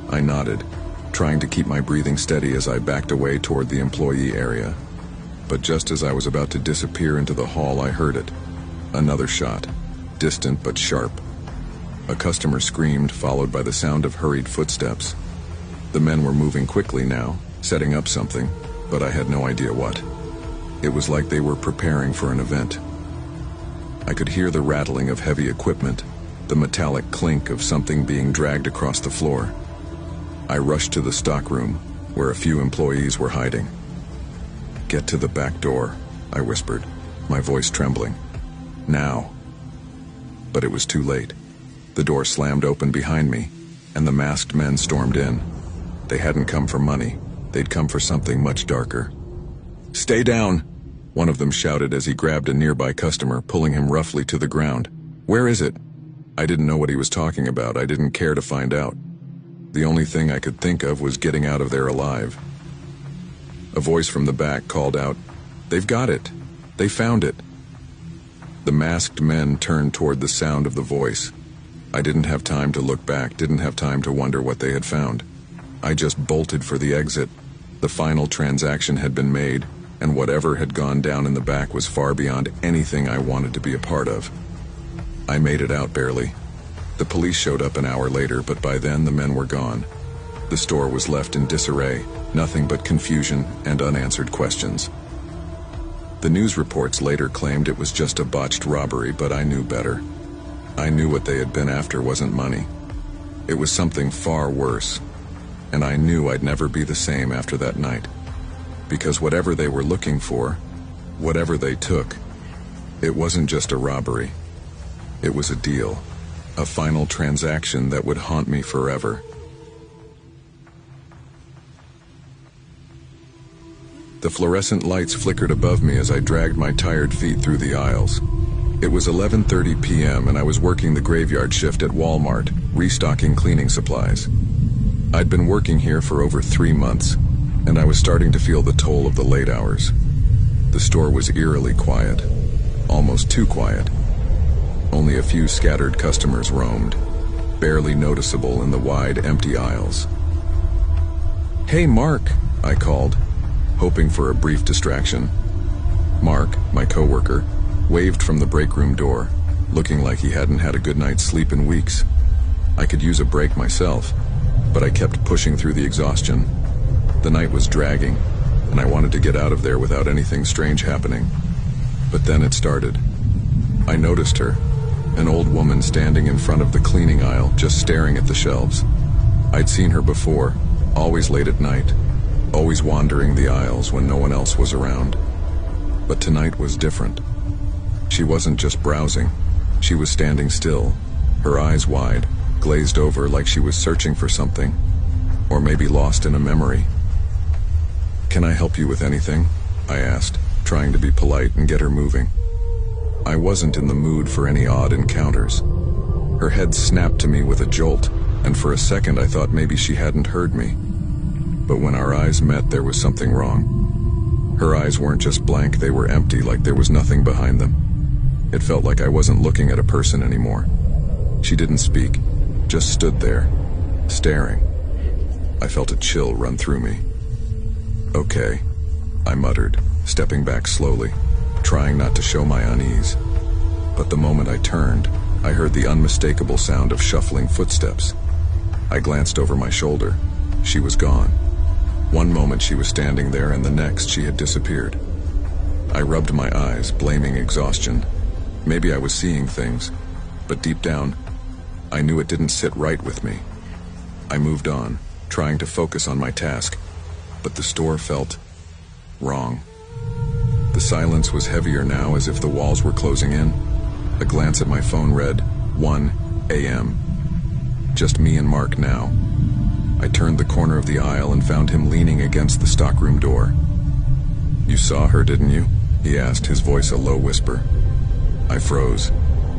I nodded, trying to keep my breathing steady as I backed away toward the employee area. But just as I was about to disappear into the hall, I heard it. Another shot, distant but sharp. A customer screamed, followed by the sound of hurried footsteps. The men were moving quickly now, setting up something, but I had no idea what. It was like they were preparing for an event. I could hear the rattling of heavy equipment, the metallic clink of something being dragged across the floor. I rushed to the stockroom, where a few employees were hiding. "Get to the back door," I whispered, my voice trembling. "Now." But it was too late. The door slammed open behind me, and the masked men stormed in. They hadn't come for money. They'd come for something much darker. "Stay down," one of them shouted as he grabbed a nearby customer, pulling him roughly to the ground. "Where is it?" I didn't know what he was talking about. I didn't care to find out. The only thing I could think of was getting out of there alive. A voice from the back called out, "They've got it. They found it." The masked men turned toward the sound of the voice. I didn't have time to look back, didn't have time to wonder what they had found. I just bolted for the exit. The final transaction had been made, and whatever had gone down in the back was far beyond anything I wanted to be a part of. I made it out barely. The police showed up an hour later, but by then the men were gone. The store was left in disarray, nothing but confusion and unanswered questions. The news reports later claimed it was just a botched robbery, but I knew better. I knew what they had been after wasn't money. It was something far worse, and I knew I'd never be the same after that night. Because whatever they were looking for, whatever they took, it wasn't just a robbery. It was a deal, a final transaction that would haunt me forever. The fluorescent lights flickered above me as I dragged my tired feet through the aisles. It was 11:30 p.m. and I was working the graveyard shift at Walmart, restocking cleaning supplies. I'd been working here for over 3 months, and I was starting to feel the toll of the late hours. The store was eerily quiet, almost too quiet. Only a few scattered customers roamed, barely noticeable in the wide, empty aisles. "Hey, Mark," I called, hoping for a brief distraction. Mark, my coworker, waved from the break room door, looking like he hadn't had a good night's sleep in weeks. I could use a break myself, but I kept pushing through the exhaustion. The night was dragging, and I wanted to get out of there without anything strange happening. But then it started. I noticed her, an old woman standing in front of the cleaning aisle, just staring at the shelves. I'd seen her before, always late at night, always wandering the aisles when no one else was around. But tonight was different. She wasn't just browsing. She was standing still, her eyes wide, glazed over like she was searching for something, or maybe lost in a memory. "Can I help you with anything?" I asked, trying to be polite and get her moving. I wasn't in the mood for any odd encounters. Her head snapped to me with a jolt, and for a second I thought maybe she hadn't heard me. But when our eyes met, there was something wrong. Her eyes weren't just blank, they were empty, like there was nothing behind them. It felt like I wasn't looking at a person anymore. She didn't speak, just stood there, staring. I felt a chill run through me. "Okay," I muttered, stepping back slowly, trying not to show my unease. But the moment I turned, I heard the unmistakable sound of shuffling footsteps. I glanced over my shoulder. She was gone. One moment she was standing there, and the next she had disappeared. I rubbed my eyes, blaming exhaustion. Maybe I was seeing things, but deep down, I knew it didn't sit right with me. I moved on, trying to focus on my task, but the store felt wrong. The silence was heavier now, as if the walls were closing in. A glance at my phone read 1 a.m. Just me and Mark now. I turned the corner of the aisle and found him leaning against the stockroom door. "You saw her, didn't you?" he asked, his voice a low whisper. I froze,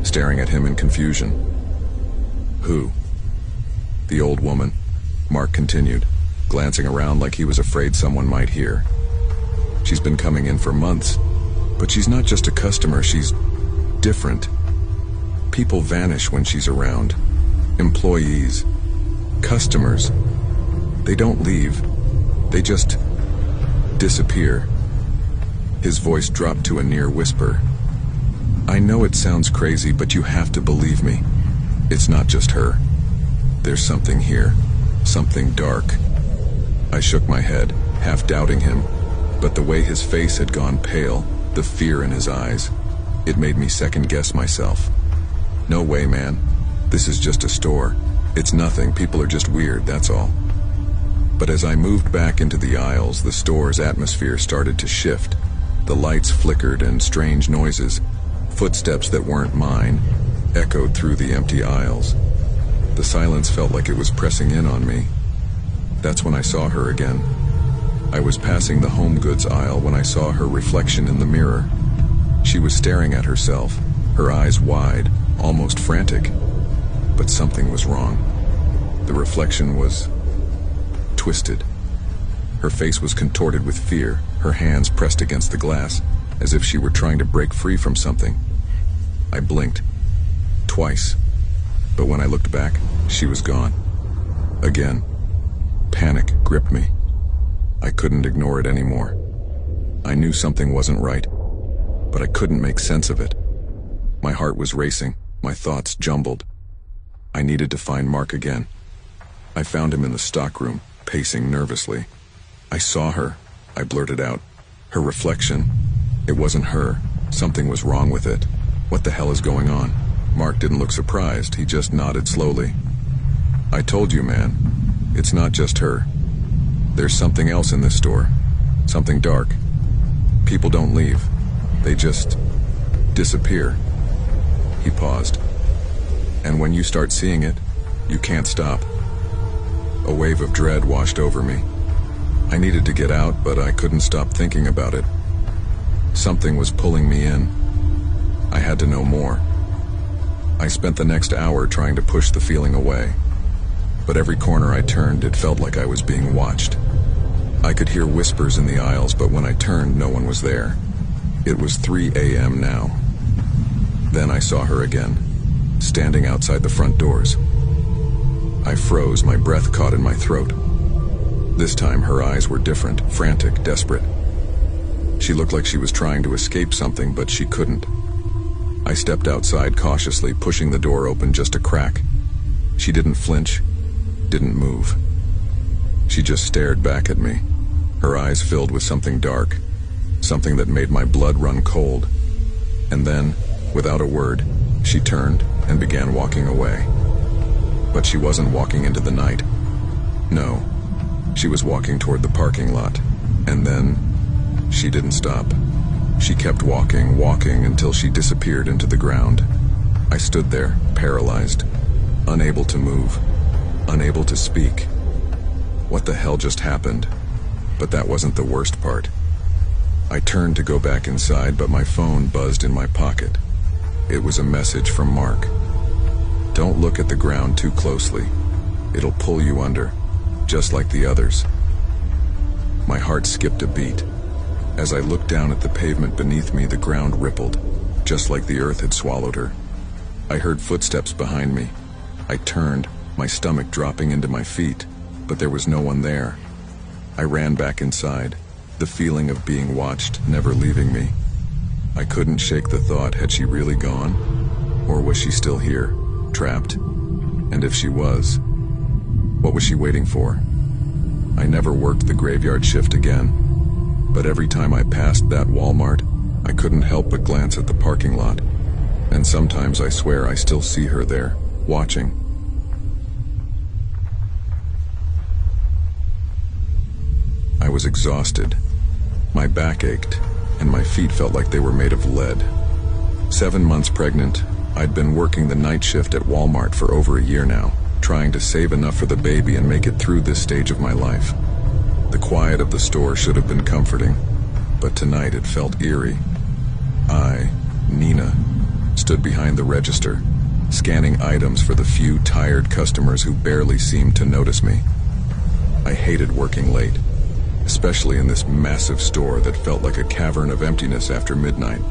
staring at him in confusion. "Who?" "The old woman," Mark continued, glancing around like he was afraid someone might hear. "She's been coming in for months, but she's not just a customer, she's different. People vanish when she's around. Employees, customers. They don't leave, they just disappear." His voice dropped to a near whisper. "I know it sounds crazy, but you have to believe me. It's not just her. There's something here, something dark." I shook my head, half doubting him, but the way his face had gone pale, the fear in his eyes, it made me second-guess myself. "No way, man. This is just a store. It's nothing, people are just weird, that's all." But as I moved back into the aisles, the store's atmosphere started to shift. The lights flickered and strange noises, footsteps that weren't mine, echoed through the empty aisles. The silence felt like it was pressing in on me. That's when I saw her again. I was passing the home goods aisle when I saw her reflection in the mirror. She was staring at herself, her eyes wide, almost frantic. But something was wrong. The reflection was twisted. Her face was contorted with fear, her hands pressed against the glass, as if she were trying to break free from something. I blinked. Twice. But when I looked back, she was gone. Again. Panic gripped me. I couldn't ignore it anymore. I knew something wasn't right, but I couldn't make sense of it. My heart was racing, my thoughts jumbled. I needed to find Mark again. I found him in the stockroom, pacing nervously. "I saw her," I blurted out. "Her reflection. It wasn't her. Something was wrong with it. What the hell is going on?" Mark didn't look surprised, he just nodded slowly. "I told you, man. It's not just her. There's something else in this store. Something dark. People don't leave. They just disappear." He paused. "And when you start seeing it, you can't stop." A wave of dread washed over me. I needed to get out, but I couldn't stop thinking about it. Something was pulling me in. I had to know more. I spent the next hour trying to push the feeling away, but every corner I turned, it felt like I was being watched. I could hear whispers in the aisles, but when I turned, no one was there. It was 3 a.m. now. Then I saw her again, standing outside the front doors. I froze, my breath caught in my throat. This time her eyes were different, frantic, desperate. She looked like she was trying to escape something, but she couldn't. I stepped outside cautiously, pushing the door open just a crack. She didn't flinch, didn't move. She just stared back at me, her eyes filled with something dark, something that made my blood run cold. And then, without a word, she turned and began walking away. But she wasn't walking into the night. No, she was walking toward the parking lot. And then, she didn't stop. She kept walking, walking until she disappeared into the ground. I stood there, paralyzed, unable to move, unable to speak. What the hell just happened? But that wasn't the worst part. I turned to go back inside, but my phone buzzed in my pocket. It was a message from Mark. Don't look at the ground too closely. It'll pull you under, just like the others. My heart skipped a beat. As I looked down at the pavement beneath me, the ground rippled, just like the earth had swallowed her. I heard footsteps behind me. I turned, my stomach dropping into my feet, but there was no one there. I ran back inside, the feeling of being watched never leaving me. I couldn't shake the thought, had she really gone? Or was she still here, trapped? And if she was, what was she waiting for? I never worked the graveyard shift again, but every time I passed that Walmart, I couldn't help but glance at the parking lot. And sometimes I swear I still see her there, watching. I was exhausted. My back ached, and my feet felt like they were made of lead. 7 months pregnant, I'd been working the night shift at Walmart for over a year now, trying to save enough for the baby and make it through this stage of my life. The quiet of the store should have been comforting, but tonight it felt eerie. I, Nina, stood behind the register, scanning items for the few tired customers who barely seemed to notice me. I hated working late, especially in this massive store that felt like a cavern of emptiness after midnight.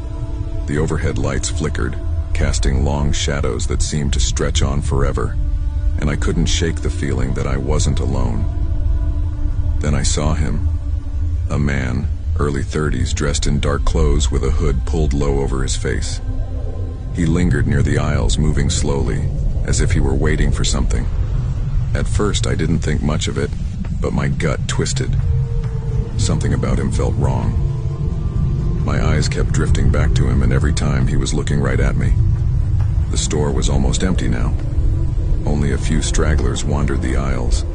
The overhead lights flickered, casting long shadows that seemed to stretch on forever, and I couldn't shake the feeling that I wasn't alone. Then I saw him. A man, early 30s, dressed in dark clothes with a hood pulled low over his face. He lingered near the aisles, moving slowly, as if he were waiting for something. At first I didn't think much of it, but my gut twisted. Something about him felt wrong. My eyes kept drifting back to him, and every time he was looking right at me. The store was almost empty now. Only a few stragglers wandered the aisles.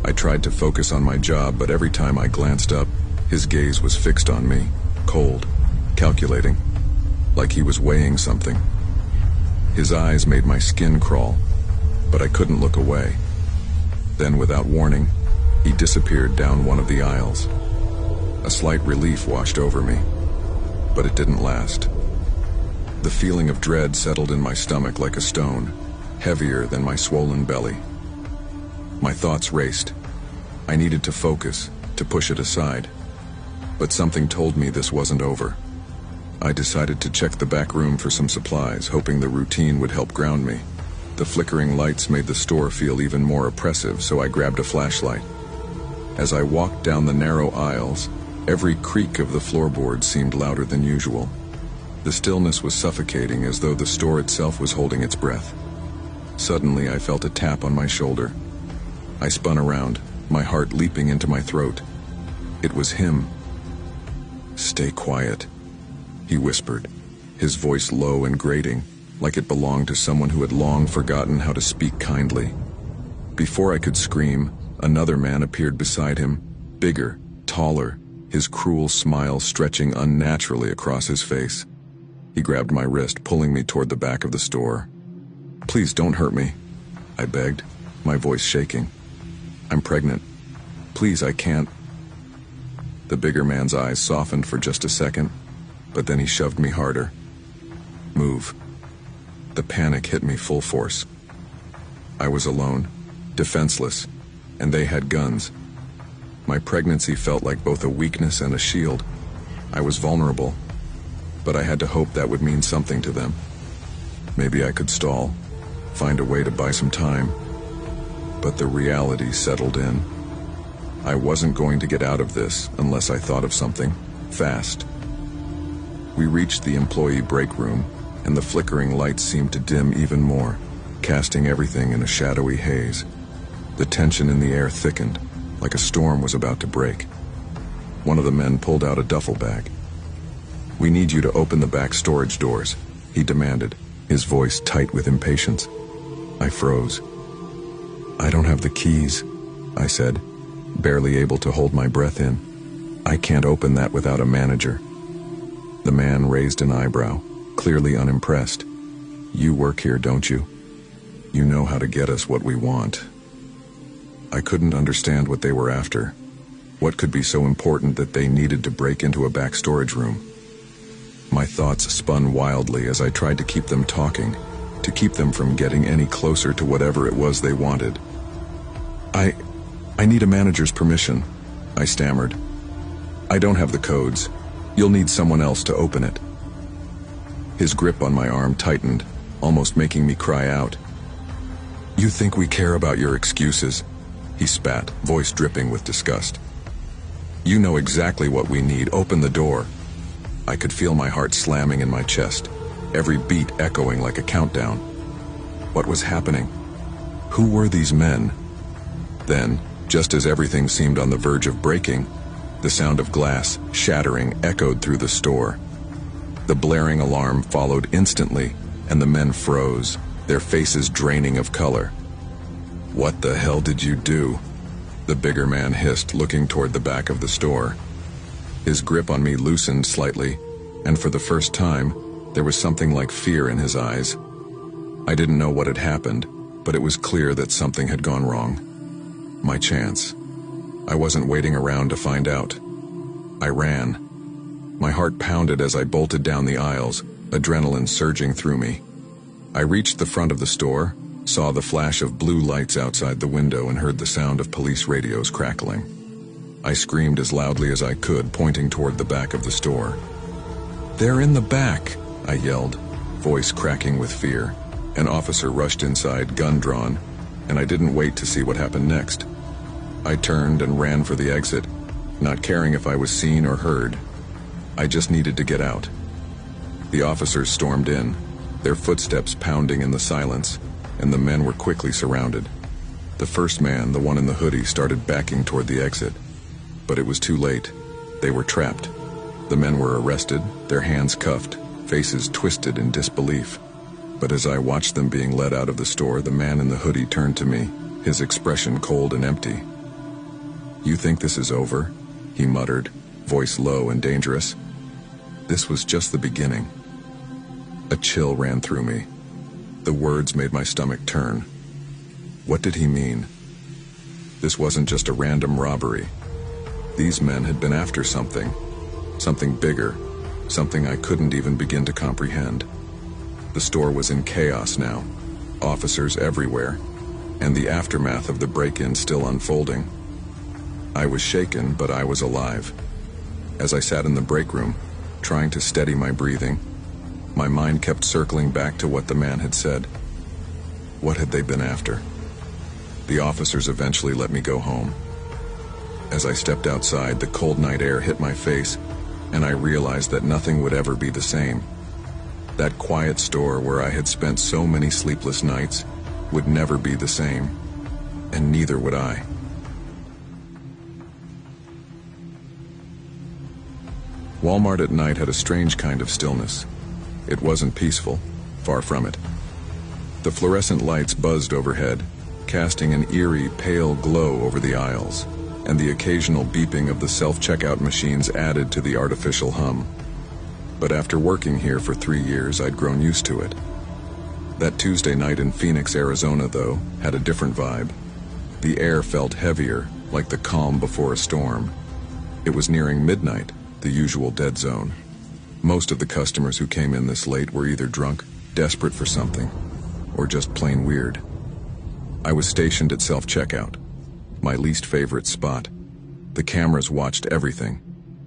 I tried to focus on my job, but every time I glanced up, his gaze was fixed on me, cold, calculating, like he was weighing something. His eyes made my skin crawl, but I couldn't look away. Then, without warning, he disappeared down one of the aisles. A slight relief washed over me, but it didn't last. The feeling of dread settled in my stomach like a stone, heavier than my swollen belly. My thoughts raced. I needed to focus, to push it aside. But something told me this wasn't over. I decided to check the back room for some supplies, hoping the routine would help ground me. The flickering lights made the store feel even more oppressive, so I grabbed a flashlight. As I walked down the narrow aisles, every creak of the floorboards seemed louder than usual. The stillness was suffocating, as though the store itself was holding its breath. Suddenly, I felt a tap on my shoulder. I spun around, my heart leaping into my throat. It was him. "Stay quiet," he whispered, his voice low and grating, like it belonged to someone who had long forgotten how to speak kindly. Before I could scream, another man appeared beside him, bigger, taller, his cruel smile stretching unnaturally across his face. He grabbed my wrist, pulling me toward the back of the store. "Please don't hurt me," I begged, my voice shaking. "I'm pregnant. Please, I can't." The bigger man's eyes softened for just a second, but then he shoved me harder. Move. The panic hit me full force. I was alone, defenseless, and they had guns. My pregnancy felt like both a weakness and a shield. I was vulnerable, but I had to hope that would mean something to them. Maybe I could stall, find a way to buy some time. But the reality settled in. I wasn't going to get out of this unless I thought of something, fast. We reached the employee break room, and the flickering lights seemed to dim even more, casting everything in a shadowy haze. The tension in the air thickened, like a storm was about to break. One of the men pulled out a duffel bag. "We need you to open the back storage doors," he demanded, his voice tight with impatience. I froze. "I don't have the keys," I said, barely able to hold my breath in. "I can't open that without a manager." The man raised an eyebrow, clearly unimpressed. "You work here, don't you? You know how to get us what we want." I couldn't understand what they were after. What could be so important that they needed to break into a back storage room? My thoughts spun wildly as I tried to keep them talking, to keep them from getting any closer to whatever it was they wanted. I need a manager's permission," I stammered. "I don't have the codes. You'll need someone else to open it." His grip on my arm tightened, almost making me cry out. "You think we care about your excuses?" he spat, voice dripping with disgust. "You know exactly what we need. Open the door." I could feel my heart slamming in my chest, every beat echoing like a countdown. What was happening? Who were these men? Then, just as everything seemed on the verge of breaking, the sound of glass shattering echoed through the store. The blaring alarm followed instantly, and the men froze, their faces draining of color. "What the hell did you do?" the bigger man hissed, looking toward the back of the store. His grip on me loosened slightly, and for the first time, there was something like fear in his eyes. I didn't know what had happened, but it was clear that something had gone wrong. My chance. I wasn't waiting around to find out. I ran. My heart pounded as I bolted down the aisles, adrenaline surging through me. I reached the front of the store, saw the flash of blue lights outside the window, and heard the sound of police radios crackling. I screamed as loudly as I could, pointing toward the back of the store. "They're in the back," I yelled, voice cracking with fear. An officer rushed inside, gun drawn, and I didn't wait to see what happened next. I turned and ran for the exit, not caring if I was seen or heard. I just needed to get out. The officers stormed in, their footsteps pounding in the silence, and the men were quickly surrounded. The first man, the one in the hoodie, started backing toward the exit. But it was too late. They were trapped. The men were arrested, their hands cuffed, faces twisted in disbelief. But as I watched them being led out of the store, the man in the hoodie turned to me, his expression cold and empty. "You think this is over?" he muttered, voice low and dangerous. This was just the beginning. A chill ran through me. The words made my stomach turn. What did he mean? This wasn't just a random robbery. These men had been after something bigger, something I couldn't even begin to comprehend. The store was in chaos now, officers everywhere, and the aftermath of the break-in still unfolding. I was shaken, but I was alive. As I sat in the break room, trying to steady my breathing, my mind kept circling back to what the man had said. What had they been after? The officers eventually let me go home. As I stepped outside, the cold night air hit my face, and I realized that nothing would ever be the same. That quiet store where I had spent so many sleepless nights would never be the same, and neither would I. Walmart at night had a strange kind of stillness. It wasn't peaceful, far from it. The fluorescent lights buzzed overhead, casting an eerie, pale glow over the aisles, and the occasional beeping of the self-checkout machines added to the artificial hum. But after working here for 3 years, I'd grown used to it. That Tuesday night in Phoenix, Arizona, though, had a different vibe. The air felt heavier, like the calm before a storm. It was nearing midnight, the usual dead zone. Most of the customers who came in this late were either drunk, desperate for something, or just plain weird. I was stationed at self-checkout, my least favorite spot. The cameras watched everything,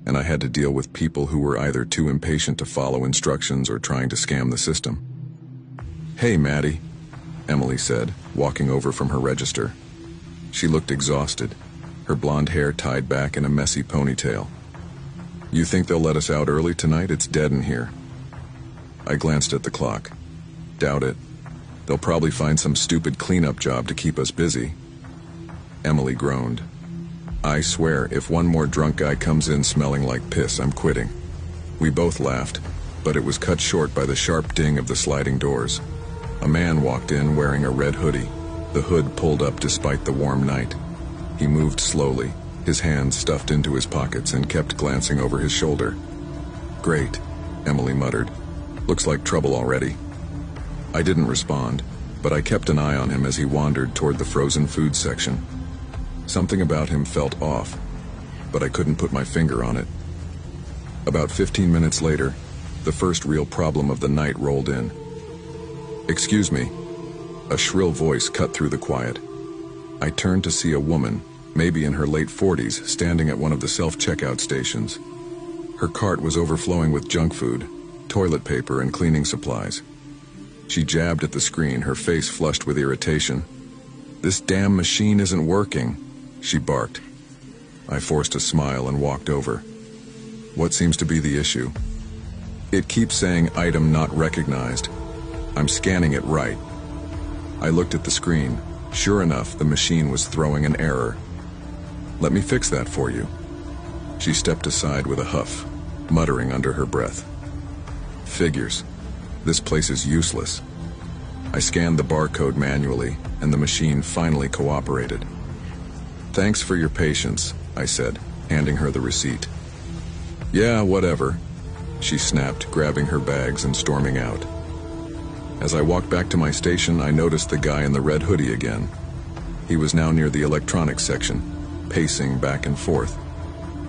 and I had to deal with people who were either too impatient to follow instructions or trying to scam the system. "Hey, Maddie," Emily said, walking over from her register. She looked exhausted, her blonde hair tied back in a messy ponytail. "You think they'll let us out early tonight? It's dead in here." I glanced at the clock. "Doubt it. They'll probably find some stupid cleanup job to keep us busy." Emily groaned. "I swear, if one more drunk guy comes in smelling like piss, I'm quitting." We both laughed, but it was cut short by the sharp ding of the sliding doors. A man walked in wearing a red hoodie, the hood pulled up despite the warm night. He moved slowly, his hands stuffed into his pockets, and kept glancing over his shoulder. "Great," Emily muttered. "Looks like trouble already." I didn't respond, but I kept an eye on him as he wandered toward the frozen food section. Something about him felt off, but I couldn't put my finger on it. About 15 minutes later, the first real problem of the night rolled in. "Excuse me." A shrill voice cut through the quiet. I turned to see a woman, maybe in her late 40s, standing at one of the self-checkout stations. Her cart was overflowing with junk food, toilet paper, and cleaning supplies. She jabbed at the screen, her face flushed with irritation. "This damn machine isn't working," she barked. I forced a smile and walked over. "What seems to be the issue?" "It keeps saying item not recognized. I'm scanning it right." I looked at the screen. Sure enough, the machine was throwing an error. "Let me fix that for you." She stepped aside with a huff, muttering under her breath. "Figures. This place is useless." I scanned the barcode manually, and the machine finally cooperated. "Thanks for your patience," I said, handing her the receipt. "Yeah, whatever," she snapped, grabbing her bags and storming out. As I walked back to my station, I noticed the guy in the red hoodie again. He was now near the electronics section, pacing back and forth.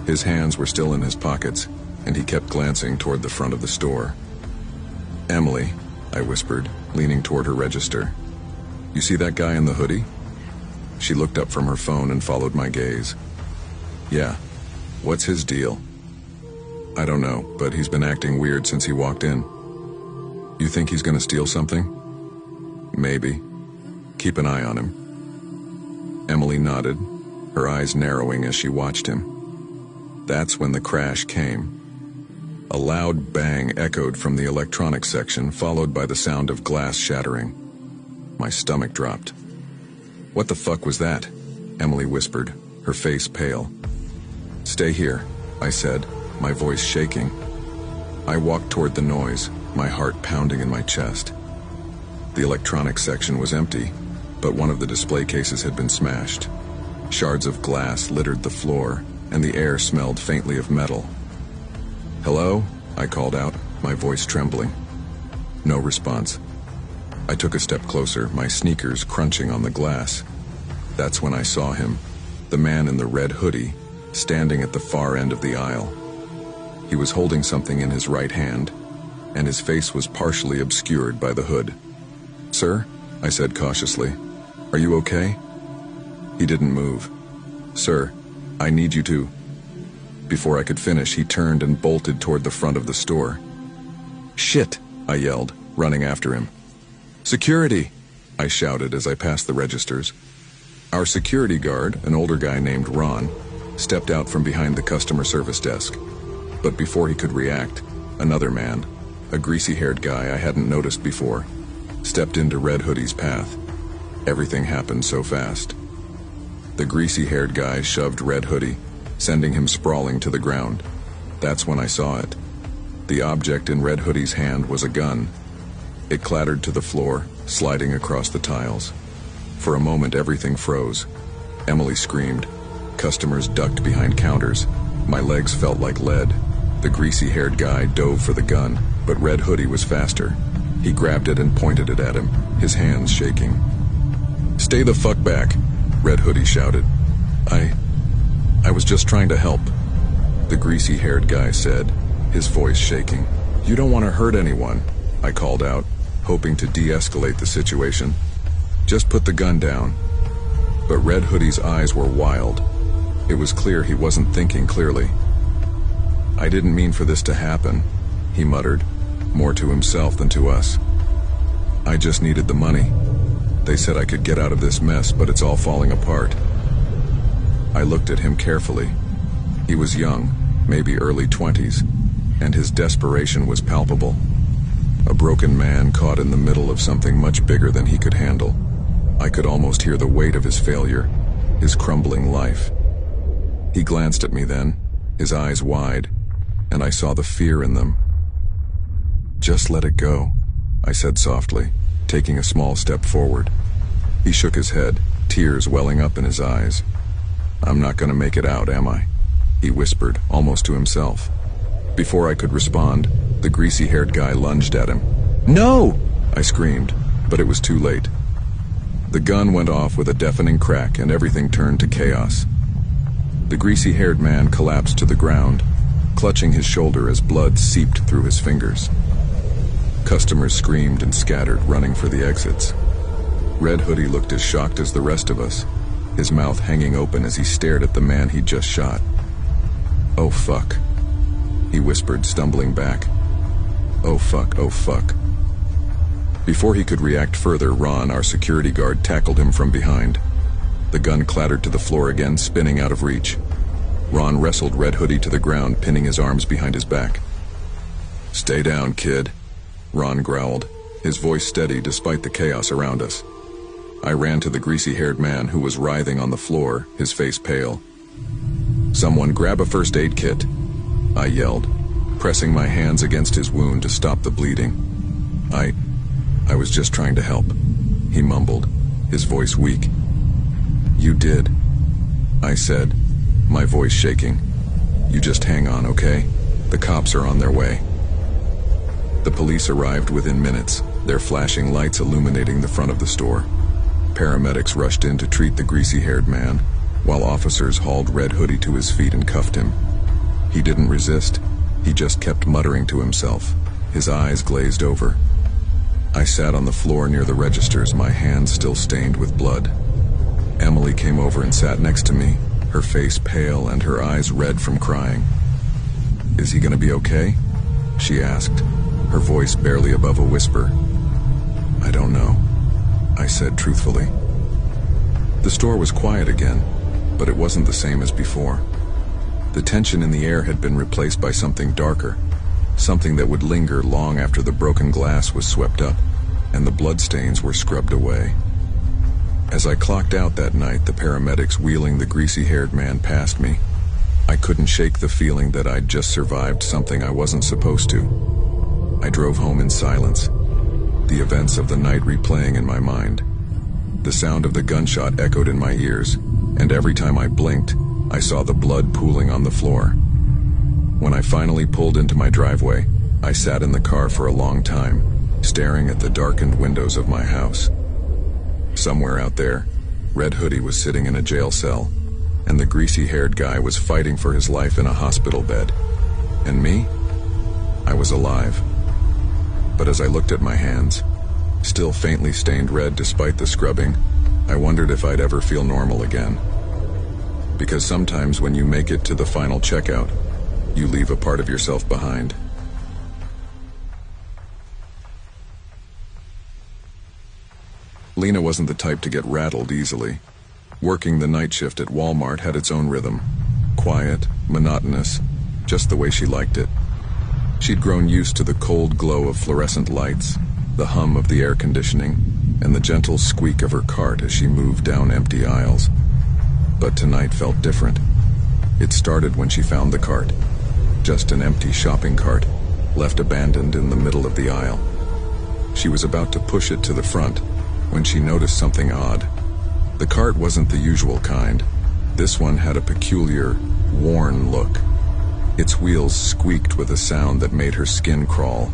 His hands were still in his pockets, and he kept glancing toward the front of the store. "Emily," I whispered, leaning toward her register. "You see that guy in the hoodie?" She looked up from her phone and followed my gaze. "Yeah. What's his deal?" "I don't know, but he's been acting weird since he walked in." "You think he's gonna steal something?" "Maybe. Keep an eye on him." Emily nodded, her eyes narrowing as she watched him. That's when the crash came. A loud bang echoed from the electronics section, followed by the sound of glass shattering. My stomach dropped. "What the fuck was that?" Emily whispered, her face pale. "Stay here," I said, my voice shaking. I walked toward the noise, my heart pounding in my chest. The electronics section was empty, but one of the display cases had been smashed. Shards of glass littered the floor, and the air smelled faintly of metal. "Hello?" I called out, my voice trembling. No response. I took a step closer, my sneakers crunching on the glass. That's when I saw him, the man in the red hoodie, standing at the far end of the aisle. He was holding something in his right hand, and his face was partially obscured by the hood. "Sir?" I said cautiously. "Are you okay?" He didn't move. "Sir, I need you to..." Before I could finish, he turned and bolted toward the front of the store. "Shit!" I yelled, running after him. "Security!" I shouted as I passed the registers. Our security guard, an older guy named Ron, stepped out from behind the customer service desk. But before he could react, another man, a greasy-haired guy I hadn't noticed before, stepped into Red Hoodie's path. Everything happened so fast. The greasy-haired guy shoved Red Hoodie, sending him sprawling to the ground. That's when I saw it. The object in Red Hoodie's hand was a gun. It clattered to the floor, sliding across the tiles. For a moment, everything froze. Emily screamed. Customers ducked behind counters. My legs felt like lead. The greasy-haired guy dove for the gun, but Red Hoodie was faster. He grabbed it and pointed it at him, his hands shaking. "Stay the fuck back," Red Hoodie shouted. I was just trying to help." the greasy-haired guy said, his voice shaking. "You don't want to hurt anyone," I called out, hoping to de-escalate the situation. "Just put the gun down." But Red Hoodie's eyes were wild. It was clear he wasn't thinking clearly. "I didn't mean for this to happen," he muttered, more to himself than to us. "I just needed the money. They said I could get out of this mess, but it's all falling apart." I looked at him carefully. He was young, maybe early 20s, and his desperation was palpable. A broken man caught in the middle of something much bigger than he could handle. I could almost hear the weight of his failure, his crumbling life. He glanced at me then, his eyes wide, and I saw the fear in them. "Just let it go," I said softly, taking a small step forward. He shook his head, tears welling up in his eyes. "I'm not going to make it out, am I?" he whispered, almost to himself. Before I could respond, the greasy-haired guy lunged at him. "No!" I screamed, but it was too late. The gun went off with a deafening crack and everything turned to chaos. The greasy-haired man collapsed to the ground, clutching his shoulder as blood seeped through his fingers. Customers screamed and scattered, running for the exits. Red Hoodie looked as shocked as the rest of us, his mouth hanging open as he stared at the man he'd just shot. "Oh fuck," he whispered, stumbling back. "Oh fuck, oh fuck." Before he could react further, Ron, our security guard, tackled him from behind. The gun clattered to the floor again, spinning out of reach. Ron wrestled Red Hoodie to the ground, pinning his arms behind his back. "Stay down, kid," Ron growled, his voice steady despite the chaos around us. I ran to the greasy-haired man who was writhing on the floor, his face pale. "Someone grab a first aid kit," I yelled, pressing my hands against his wound to stop the bleeding. I was just trying to help," he mumbled, his voice weak. "You did," I said, my voice shaking. "You just hang on, okay? The cops are on their way." The police arrived within minutes, their flashing lights illuminating the front of the store. Paramedics rushed in to treat the greasy-haired man, while officers hauled Red Hoodie to his feet and cuffed him. He didn't resist, he just kept muttering to himself, his eyes glazed over. I sat on the floor near the registers, my hands still stained with blood. Emily came over and sat next to me, her face pale and her eyes red from crying. "Is he gonna be okay?" she asked, her voice barely above a whisper. "I don't know," I said truthfully. The store was quiet again, but it wasn't the same as before. The tension in the air had been replaced by something darker, something that would linger long after the broken glass was swept up and the bloodstains were scrubbed away. As I clocked out that night, the paramedics wheeling the greasy-haired man past me, I couldn't shake the feeling that I'd just survived something I wasn't supposed to. I drove home in silence, the events of the night replaying in my mind. The sound of the gunshot echoed in my ears, and every time I blinked, I saw the blood pooling on the floor. When I finally pulled into my driveway, I sat in the car for a long time, staring at the darkened windows of my house. Somewhere out there, Red Hoodie was sitting in a jail cell, and the greasy-haired guy was fighting for his life in a hospital bed. And me? I was alive. But as I looked at my hands, still faintly stained red despite the scrubbing, I wondered if I'd ever feel normal again. Because sometimes when you make it to the final checkout, you leave a part of yourself behind. Lena wasn't the type to get rattled easily. Working the night shift at Walmart had its own rhythm. Quiet, monotonous, just the way she liked it. She'd grown used to the cold glow of fluorescent lights, the hum of the air conditioning, and the gentle squeak of her cart as she moved down empty aisles. But tonight felt different. It started when she found the cart. Just an empty shopping cart, left abandoned in the middle of the aisle. She was about to push it to the front when she noticed something odd. The cart wasn't the usual kind. This one had a peculiar, worn look. Its wheels squeaked with a sound that made her skin crawl,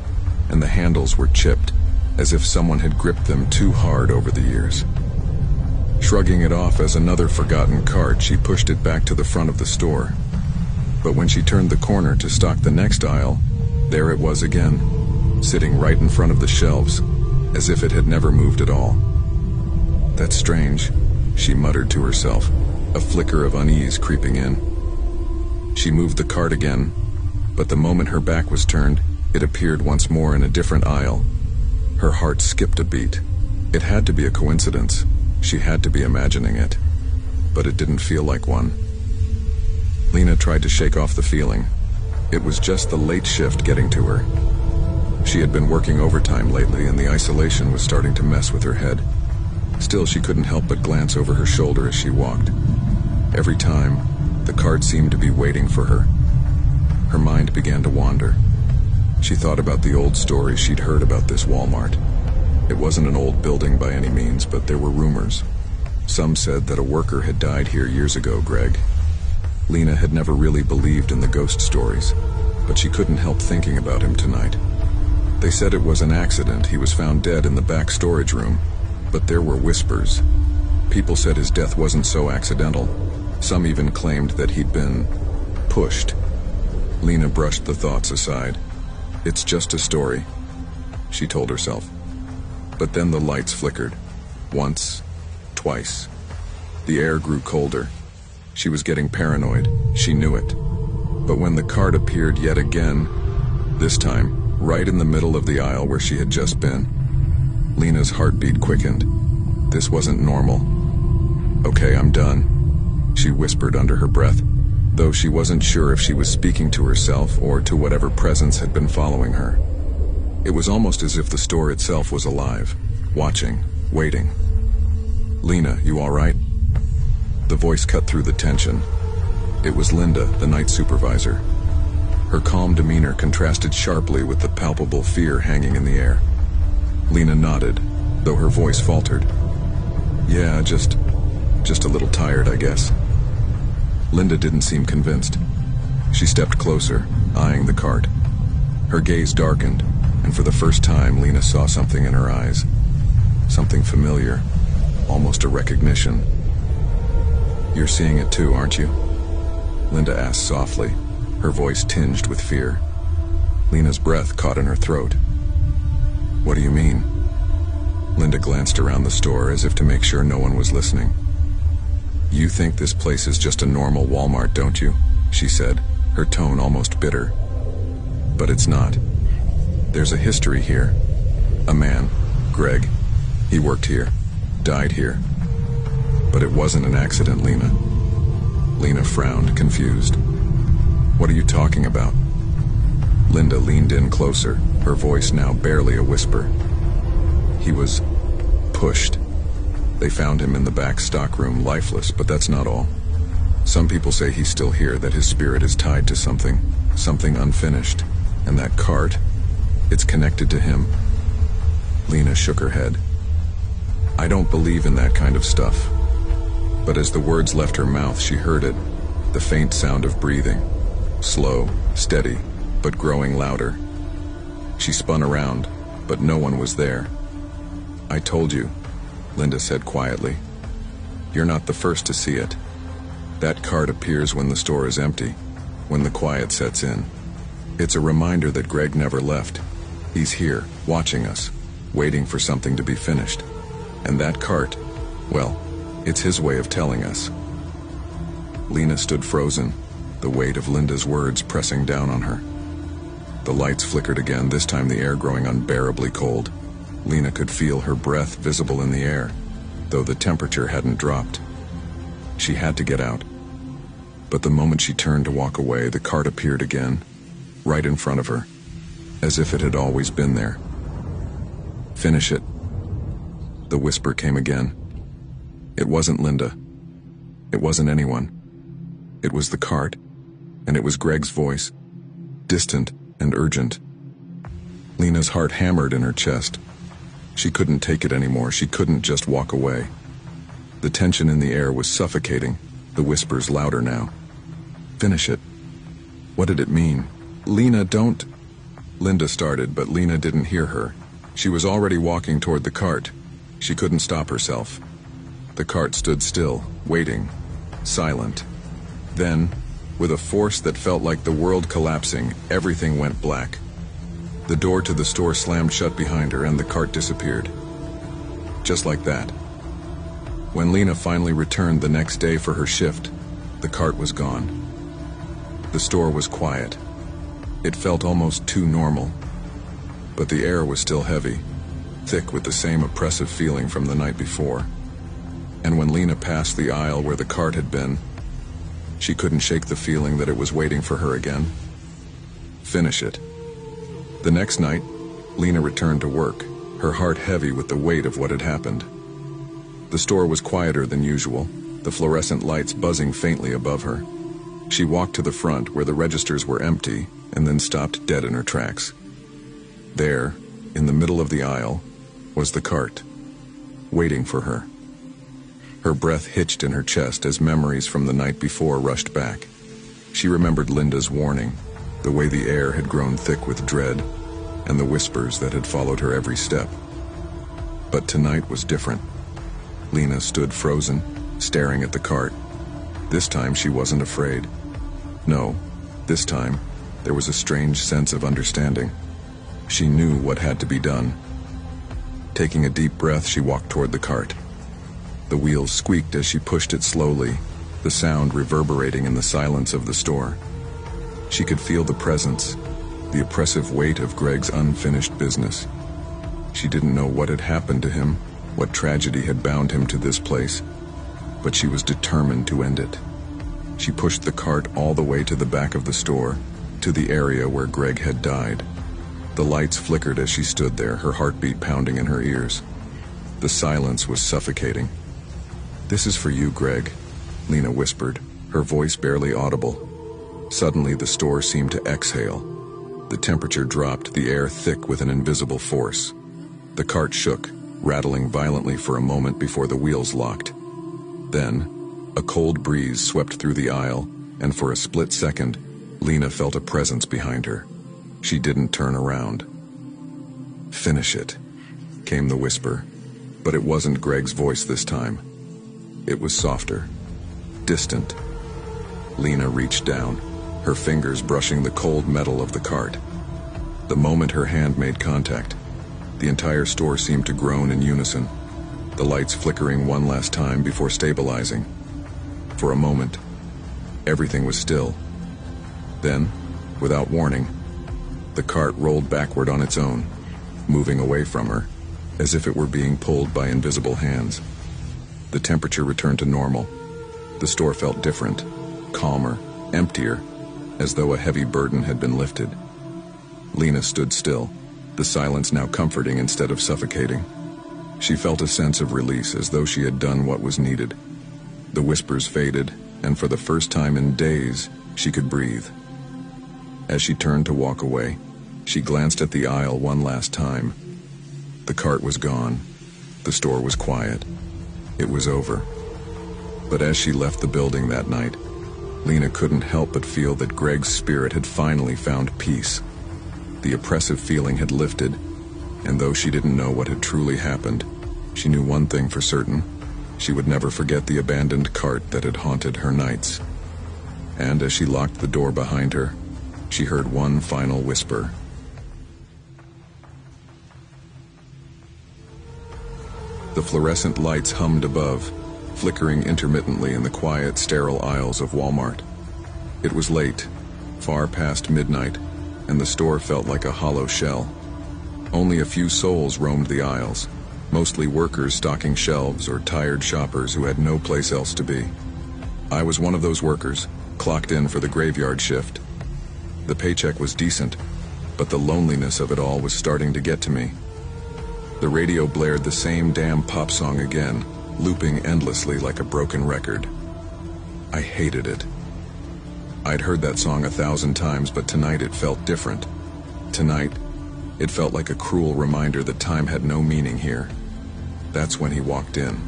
and the handles were chipped, as if someone had gripped them too hard over the years. Shrugging it off as another forgotten cart, she pushed it back to the front of the store. But when she turned the corner to stock the next aisle, there it was again, sitting right in front of the shelves, as if it had never moved at all. "That's strange," she muttered to herself, a flicker of unease creeping in. She moved the cart again, but the moment her back was turned, it appeared once more in a different aisle. Her heart skipped a beat. It had to be a coincidence. She had to be imagining it. But it didn't feel like one. Lena tried to shake off the feeling. It was just the late shift getting to her. She had been working overtime lately, and the isolation was starting to mess with her head. Still, she couldn't help but glance over her shoulder as she walked. Every time, the cart seemed to be waiting for her. Her mind began to wander. She thought about the old stories she'd heard about this Walmart. It wasn't an old building by any means, but there were rumors. Some said that a worker had died here years ago, Greg. Lena had never really believed in the ghost stories, but she couldn't help thinking about him tonight. They said it was an accident. He was found dead in the back storage room, but there were whispers. People said his death wasn't so accidental. Some even claimed that he'd been pushed. Lena brushed the thoughts aside. "It's just a story," she told herself. But then the lights flickered. Once, twice. The air grew colder. She was getting paranoid. She knew it. But when the cart appeared yet again, this time, right in the middle of the aisle where she had just been, Lena's heartbeat quickened. This wasn't normal. "Okay, I'm done," she whispered under her breath, though she wasn't sure if she was speaking to herself or to whatever presence had been following her. It was almost as if the store itself was alive, watching, waiting. "Lena, you all right?" The voice cut through the tension. It was Linda, the night supervisor. Her calm demeanor contrasted sharply with the palpable fear hanging in the air. Lena nodded, though her voice faltered. "Yeah, just a little tired, I guess." Linda didn't seem convinced. She stepped closer, eyeing the cart. Her gaze darkened, and for the first time Lena saw something in her eyes. Something familiar, almost a recognition. "You're seeing it too, aren't you?" Linda asked softly, her voice tinged with fear. Lena's breath caught in her throat. "What do you mean?" Linda glanced around the store as if to make sure no one was listening. "You think this place is just a normal Walmart, don't you?" she said, her tone almost bitter. "But it's not. There's a history here. A man, Greg, he worked here, died here. But it wasn't an accident, Lena." Lena frowned, confused. "What are you talking about?" Linda leaned in closer, her voice now barely a whisper. "He was pushed. They found him in the back stockroom, lifeless, but that's not all. Some people say he's still here, that his spirit is tied to something unfinished. And that cart, it's connected to him." Lena shook her head. "I don't believe in that kind of stuff." But as the words left her mouth, she heard it, the faint sound of breathing. Slow, steady, but growing louder. She spun around, but no one was there. "I told you," Linda said quietly. "You're not the first to see it. That cart appears when the store is empty, when the quiet sets in. It's a reminder that Greg never left. He's here, watching us, waiting for something to be finished. And that cart, well, it's his way of telling us." Lena stood frozen, the weight of Linda's words pressing down on her. The lights flickered again, this time the air growing unbearably cold. Lena could feel her breath visible in the air, though the temperature hadn't dropped. She had to get out. But the moment she turned to walk away, the cart appeared again, right in front of her, as if it had always been there. "Finish it." The whisper came again. It wasn't Linda. It wasn't anyone. It was the cart, and it was Greg's voice, distant and urgent. Lena's heart hammered in her chest. She couldn't take it anymore. She couldn't just walk away. The tension in the air was suffocating, the whispers louder now. "Finish it." What did it mean? "Lena, don't..." Linda started, but Lena didn't hear her. She was already walking toward the cart. She couldn't stop herself. The cart stood still, waiting, silent. Then, With a force that felt like the world collapsing, everything went black. The door to the store slammed shut behind her and the cart disappeared. Just like that. When Lena finally returned the next day for her shift, the cart was gone. The store was quiet. It felt almost too normal. But the air was still heavy, thick with the same oppressive feeling from the night before. And when Lena passed the aisle where the cart had been, she couldn't shake the feeling that it was waiting for her again. Finish it. The next night, Lena returned to work, her heart heavy with the weight of what had happened. The store was quieter than usual, the fluorescent lights buzzing faintly above her. She walked to the front where the registers were empty and then stopped dead in her tracks. There, in the middle of the aisle, was the cart, waiting for her. Her breath hitched in her chest as memories from the night before rushed back. She remembered Linda's warning, the way the air had grown thick with dread, and the whispers that had followed her every step. But tonight was different. Lena stood frozen, staring at the cart. This time she wasn't afraid. No, this time there was a strange sense of understanding. She knew what had to be done. Taking a deep breath, she walked toward the cart. The wheels squeaked as she pushed it slowly, the sound reverberating in the silence of the store. She could feel the presence, the oppressive weight of Greg's unfinished business. She didn't know what had happened to him, what tragedy had bound him to this place, but she was determined to end it. She pushed the cart all the way to the back of the store, to the area where Greg had died. The lights flickered as she stood there, her heartbeat pounding in her ears. The silence was suffocating. "This is for you, Greg," Lena whispered, her voice barely audible. Suddenly, the store seemed to exhale. The temperature dropped, the air thick with an invisible force. The cart shook, rattling violently for a moment before the wheels locked. Then, a cold breeze swept through the aisle, and for a split second, Lena felt a presence behind her. She didn't turn around. "Finish it," came the whisper, but it wasn't Greg's voice this time. It was softer, distant. Lena reached down, her fingers brushing the cold metal of the cart. The moment her hand made contact, the entire store seemed to groan in unison, the lights flickering one last time before stabilizing. For a moment, everything was still. Then, without warning, the cart rolled backward on its own, moving away from her, as if it were being pulled by invisible hands. The temperature returned to normal. The store felt different, calmer, emptier, as though a heavy burden had been lifted. Lena stood still, the silence now comforting instead of suffocating. She felt a sense of release, as though she had done what was needed. The whispers faded, and for the first time in days, she could breathe. As she turned to walk away, she glanced at the aisle one last time. The cart was gone. The store was quiet. It was over. But as she left the building that night, Lena couldn't help but feel that Greg's spirit had finally found peace. The oppressive feeling had lifted, and though she didn't know what had truly happened, she knew one thing for certain: she would never forget the abandoned cart that had haunted her nights. And as she locked the door behind her, she heard one final whisper. The fluorescent lights hummed above, flickering intermittently in the quiet, sterile aisles of Walmart. It was late, far past midnight, and the store felt like a hollow shell. Only a few souls roamed the aisles, mostly workers stocking shelves or tired shoppers who had no place else to be. I was one of those workers, clocked in for the graveyard shift. The paycheck was decent, but the loneliness of it all was starting to get to me. The radio blared the same damn pop song again, looping endlessly like a broken record. I hated it. I'd heard that song 1,000 times, but tonight it felt different. Tonight, it felt like a cruel reminder that time had no meaning here. That's when he walked in.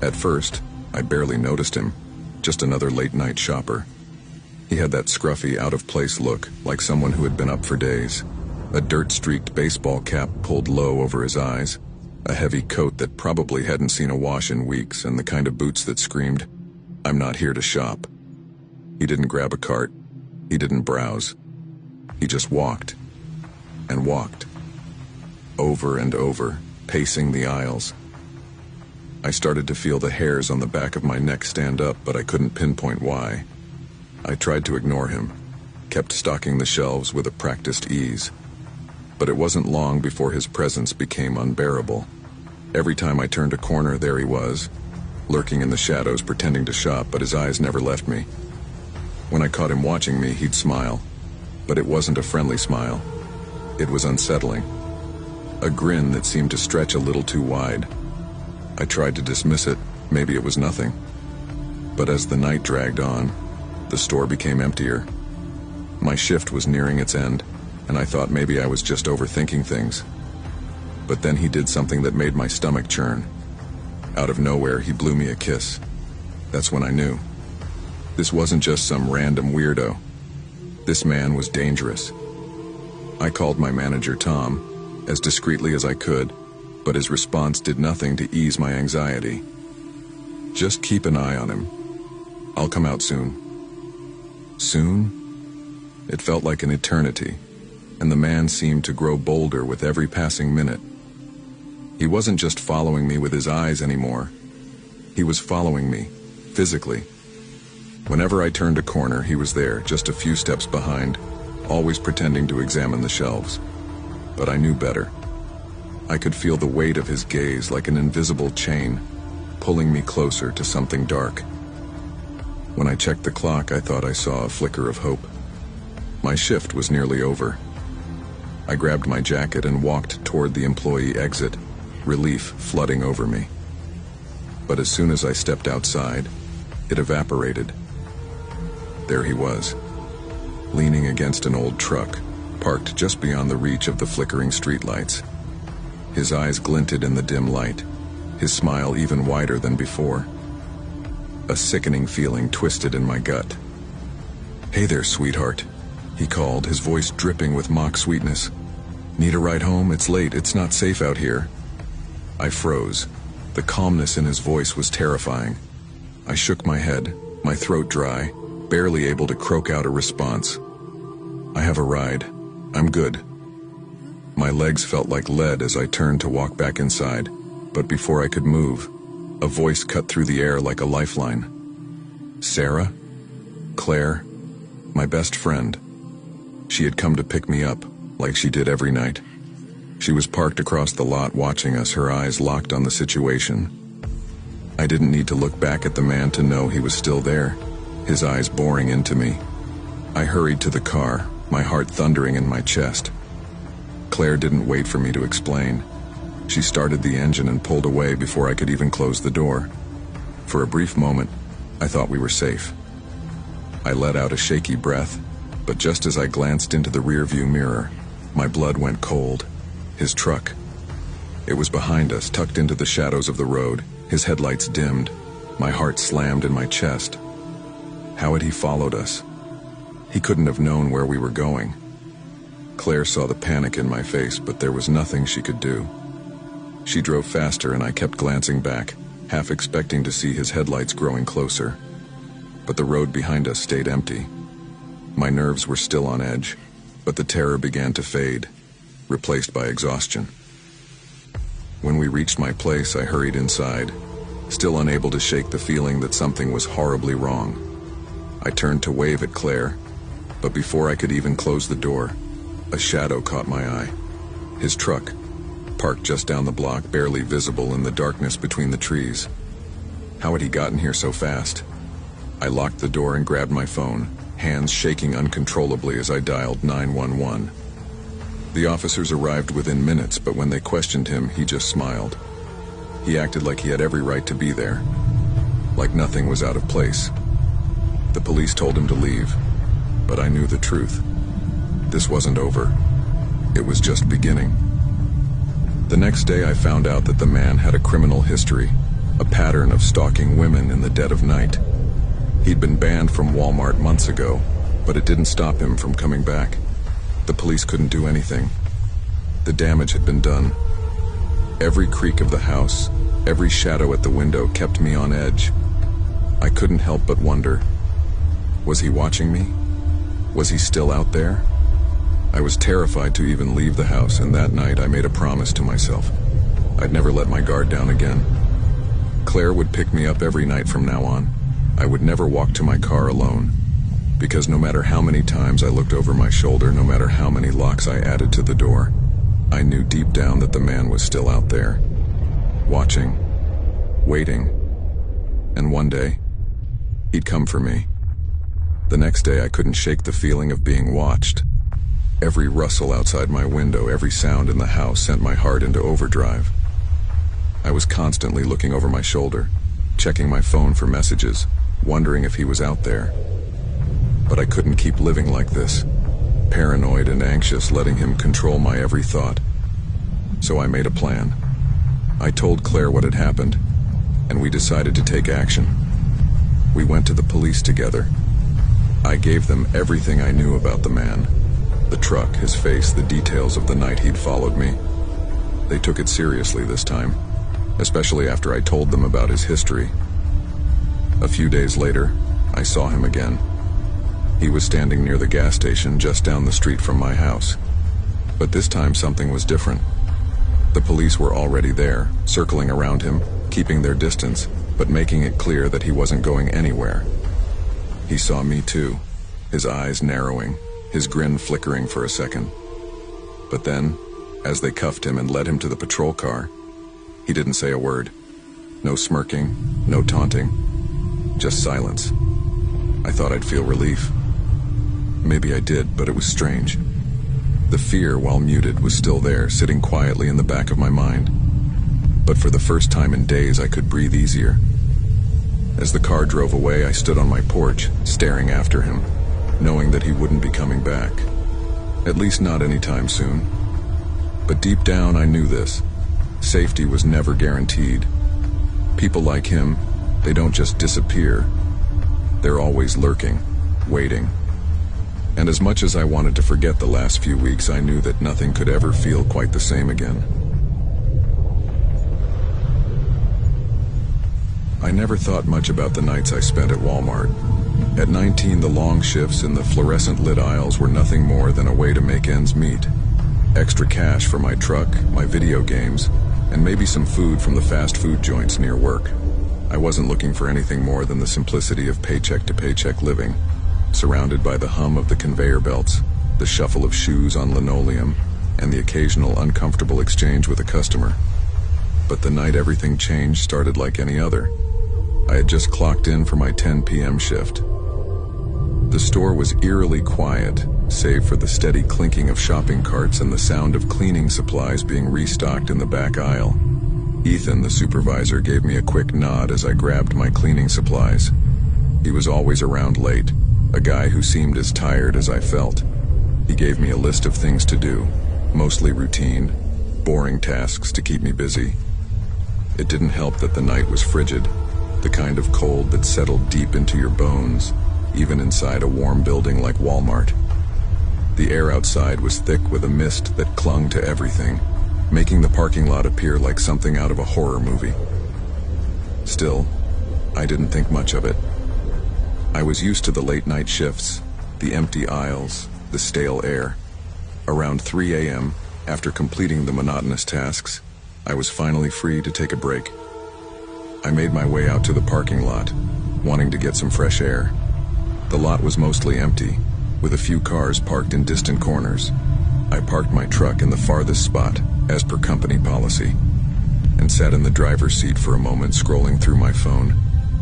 At first, I barely noticed him, just another late-night shopper. He had that scruffy, out-of-place look, like someone who had been up for days. A dirt-streaked baseball cap pulled low over his eyes, a heavy coat that probably hadn't seen a wash in weeks, and the kind of boots that screamed, "I'm not here to shop." He didn't grab a cart. He didn't browse. He just walked and walked, over and over, pacing the aisles. I started to feel the hairs on the back of my neck stand up, but I couldn't pinpoint why. I tried to ignore him, kept stocking the shelves with a practiced ease. But it wasn't long before his presence became unbearable. Every time I turned a corner, there he was, lurking in the shadows, pretending to shop, but his eyes never left me. When I caught him watching me, he'd smile, but it wasn't a friendly smile. It was unsettling. A grin that seemed to stretch a little too wide. I tried to dismiss it, maybe it was nothing. But as the night dragged on, the store became emptier. My shift was nearing its end, and I thought maybe I was just overthinking things. But then he did something that made my stomach churn. Out of nowhere, he blew me a kiss. That's when I knew. This wasn't just some random weirdo. This man was dangerous. I called my manager, Tom, as discreetly as I could, but his response did nothing to ease my anxiety. Just keep an eye on him. I'll come out soon. Soon? It felt like an eternity, and the man seemed to grow bolder with every passing minute. He wasn't just following me with his eyes anymore. He was following me, physically. Whenever I turned a corner, he was there, just a few steps behind, always pretending to examine the shelves. But I knew better. I could feel the weight of his gaze like an invisible chain, pulling me closer to something dark. When I checked the clock, I thought I saw a flicker of hope. My shift was nearly over. I grabbed my jacket and walked toward the employee exit, relief flooding over me. But as soon as I stepped outside, it evaporated. There he was, leaning against an old truck, parked just beyond the reach of the flickering streetlights. His eyes glinted in the dim light, his smile even wider than before. A sickening feeling twisted in my gut. "Hey there, sweetheart," he called, his voice dripping with mock sweetness. "Need a ride home? It's late. It's not safe out here." I froze. The calmness in his voice was terrifying. I shook my head, my throat dry, barely able to croak out a response. "I have a ride. I'm good." My legs felt like lead as I turned to walk back inside, but before I could move, a voice cut through the air like a lifeline. Sarah? Claire? My best friend. She had come to pick me up, like she did every night. She was parked across the lot watching us, her eyes locked on the situation. I didn't need to look back at the man to know he was still there, his eyes boring into me. I hurried to the car, my heart thundering in my chest. Claire didn't wait for me to explain. She started the engine and pulled away before I could even close the door. For a brief moment, I thought we were safe. I let out a shaky breath, but just as I glanced into the rearview mirror, my blood went cold. His truck. It was behind us, tucked into the shadows of the road, his headlights dimmed. My heart slammed in my chest. How had he followed us? He couldn't have known where we were going. Claire saw the panic in my face, but there was nothing she could do. She drove faster and I kept glancing back, half expecting to see his headlights growing closer. But the road behind us stayed empty. My nerves were still on edge, but the terror began to fade, replaced by exhaustion. When we reached my place, I hurried inside, still unable to shake the feeling that something was horribly wrong. I turned to wave at Claire, but before I could even close the door, a shadow caught my eye. His truck, parked just down the block, barely visible in the darkness between the trees. How had he gotten here so fast? I locked the door and grabbed my phone, hands shaking uncontrollably as I dialed 911. The officers arrived within minutes, but when they questioned him, he just smiled. He acted like he had every right to be there, like nothing was out of place. The police told him to leave, but I knew the truth. This wasn't over. It was just beginning. The next day I found out that the man had a criminal history, a pattern of stalking women in the dead of night. He'd been banned from Walmart months ago, but it didn't stop him from coming back. The police couldn't do anything. The damage had been done. Every creak of the house, every shadow at the window kept me on edge. I couldn't help but wonder, Was he watching me? Was he still out there? I was terrified to even leave the house, and that night I made a promise to myself. I'd never let my guard down again. Claire would pick me up every night from now on. I would never walk to my car alone, because no matter how many times I looked over my shoulder, no matter how many locks I added to the door, I knew deep down that the man was still out there, watching, waiting, and one day, he'd come for me. The next day I couldn't shake the feeling of being watched. Every rustle outside my window, every sound in the house sent my heart into overdrive. I was constantly looking over my shoulder, checking my phone for messages, wondering if he was out there. But I couldn't keep living like this, paranoid and anxious, letting him control my every thought. So I made a plan. I told Claire what had happened, and we decided to take action. We went to the police together. I gave them everything I knew about the man. The truck, his face, the details of the night he'd followed me. They took it seriously this time, especially after I told them about his history. A few days later, I saw him again. He was standing near the gas station just down the street from my house. But this time something was different. The police were already there, circling around him, keeping their distance, but making it clear that he wasn't going anywhere. He saw me too, his eyes narrowing, his grin flickering for a second. But then, as they cuffed him and led him to the patrol car, he didn't say a word. No smirking, no taunting, just silence. I thought I'd feel relief. Maybe I did, but it was strange. The fear, while muted, was still there, sitting quietly in the back of my mind. But for the first time in days, I could breathe easier. As the car drove away, I stood on my porch, staring after him, knowing that he wouldn't be coming back. At least not anytime soon. But deep down, I knew this. Safety was never guaranteed. People like him, they don't just disappear. They're always lurking, waiting. And as much as I wanted to forget the last few weeks, I knew that nothing could ever feel quite the same again. I never thought much about the nights I spent at Walmart. At 19, the long shifts in the fluorescent-lit aisles were nothing more than a way to make ends meet. Extra cash for my truck, my video games, and maybe some food from the fast food joints near work. I wasn't looking for anything more than the simplicity of paycheck-to-paycheck living, surrounded by the hum of the conveyor belts, the shuffle of shoes on linoleum, and the occasional uncomfortable exchange with a customer. But the night everything changed started like any other. I had just clocked in for my 10 p.m. shift. The store was eerily quiet, save for the steady clinking of shopping carts and the sound of cleaning supplies being restocked in the back aisle. Ethan, the supervisor, gave me a quick nod as I grabbed my cleaning supplies. He was always around late, a guy who seemed as tired as I felt. He gave me a list of things to do, mostly routine, boring tasks to keep me busy. It didn't help that the night was frigid, the kind of cold that settled deep into your bones, even inside a warm building like Walmart. The air outside was thick with a mist that clung to everything, making the parking lot appear like something out of a horror movie. Still, I didn't think much of it. I was used to the late-night shifts, the empty aisles, the stale air. Around 3 a.m., after completing the monotonous tasks, I was finally free to take a break. I made my way out to the parking lot, wanting to get some fresh air. The lot was mostly empty, with a few cars parked in distant corners. I parked my truck in the farthest spot, as per company policy, and sat in the driver's seat for a moment, scrolling through my phone,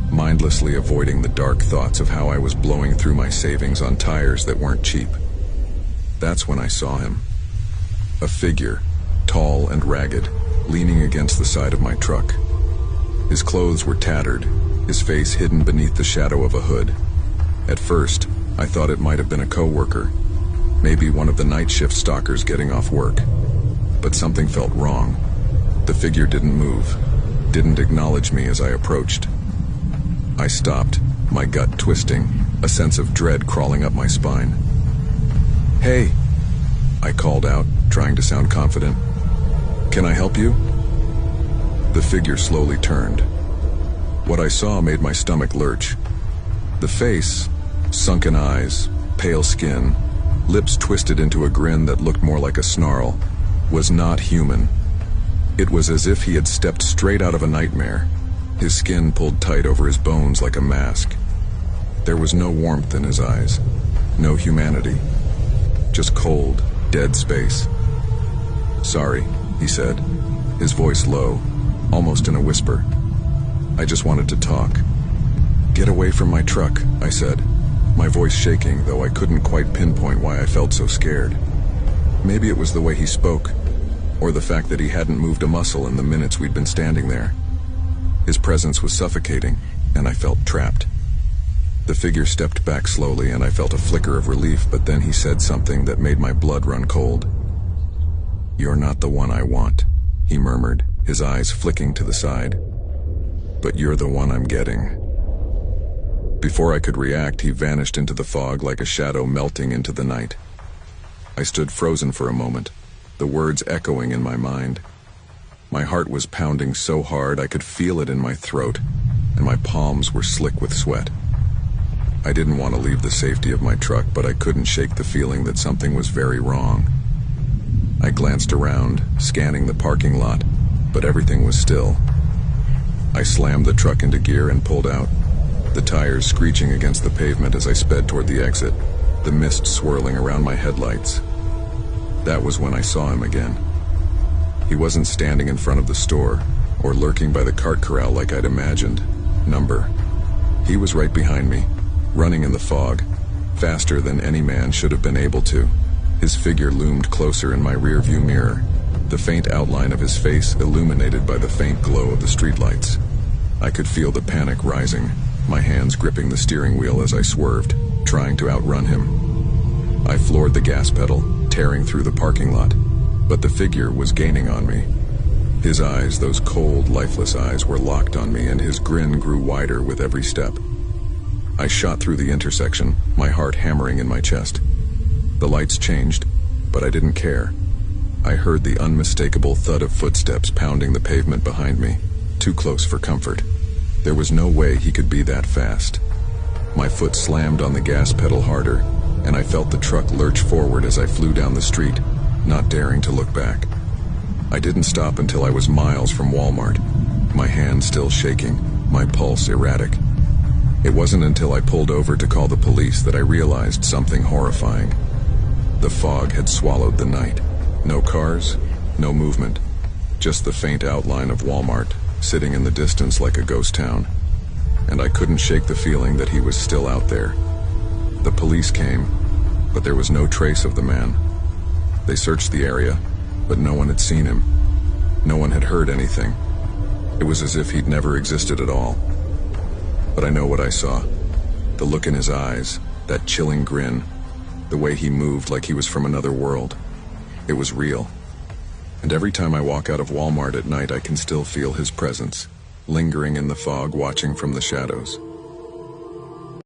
mindlessly avoiding the dark thoughts of how I was blowing through my savings on tires that weren't cheap. That's when I saw him. A figure, tall and ragged, leaning against the side of my truck. His clothes were tattered, his face hidden beneath the shadow of a hood. At first, I thought it might have been a coworker, maybe one of the night shift stalkers getting off work. But something felt wrong. The figure didn't move, didn't acknowledge me as I approached. I stopped, my gut twisting, a sense of dread crawling up my spine. "Hey," I called out, trying to sound confident. "Can I help you?" The figure slowly turned. What I saw made my stomach lurch. The face, Sunken eyes, pale skin, lips twisted into a grin that looked more like a snarl, was not human. It was as if he had stepped straight out of a nightmare, his skin pulled tight over his bones like a mask. There was no warmth in his eyes, no humanity, just cold, dead space. "Sorry," he said, his voice low, almost in a whisper. "I just wanted to talk." "Get away from my truck," I said, my voice shaking, though I couldn't quite pinpoint why I felt so scared. Maybe it was the way he spoke, or the fact that he hadn't moved a muscle in the minutes we'd been standing there. His presence was suffocating, and I felt trapped. The figure stepped back slowly, and I felt a flicker of relief, but then he said something that made my blood run cold. "You're not the one I want," he murmured, his eyes flicking to the side. "But you're the one I'm getting." Before I could react, he vanished into the fog like a shadow melting into the night. I stood frozen for a moment, the words echoing in my mind. My heart was pounding so hard I could feel it in my throat, and my palms were slick with sweat. I didn't want to leave the safety of my truck, but I couldn't shake the feeling that something was very wrong. I glanced around, scanning the parking lot, but everything was still. I slammed the truck into gear and pulled out, the tires screeching against the pavement as I sped toward the exit, the mist swirling around my headlights. That was when I saw him again. He wasn't standing in front of the store, or lurking by the cart corral like I'd imagined. He was right behind me, running in the fog, faster than any man should have been able to. His figure loomed closer in my rearview mirror, the faint outline of his face illuminated by the faint glow of the streetlights. I could feel the panic rising, my hands gripping the steering wheel as I swerved, trying to outrun him. I floored the gas pedal, tearing through the parking lot, but the figure was gaining on me. His eyes, those cold, lifeless eyes, were locked on me, and his grin grew wider with every step. I shot through the intersection, my heart hammering in my chest. The lights changed, but I didn't care. I heard the unmistakable thud of footsteps pounding the pavement behind me, too close for comfort. There was no way he could be that fast. My foot slammed on the gas pedal harder, and I felt the truck lurch forward as I flew down the street, not daring to look back. I didn't stop until I was miles from Walmart, my hand still shaking, my pulse erratic. It wasn't until I pulled over to call the police that I realized something horrifying. The fog had swallowed the night. No cars, no movement, just the faint outline of Walmart, sitting in the distance like a ghost town. And I couldn't shake the feeling that he was still out there. The police came, but there was no trace of the man. They searched the area, but no one had seen him. No one had heard anything. It was as if he'd never existed at all. But I know what I saw. The look in his eyes, that chilling grin, the way he moved like he was from another world. It was real. And every time I walk out of Walmart at night, I can still feel his presence, lingering in the fog, watching from the shadows.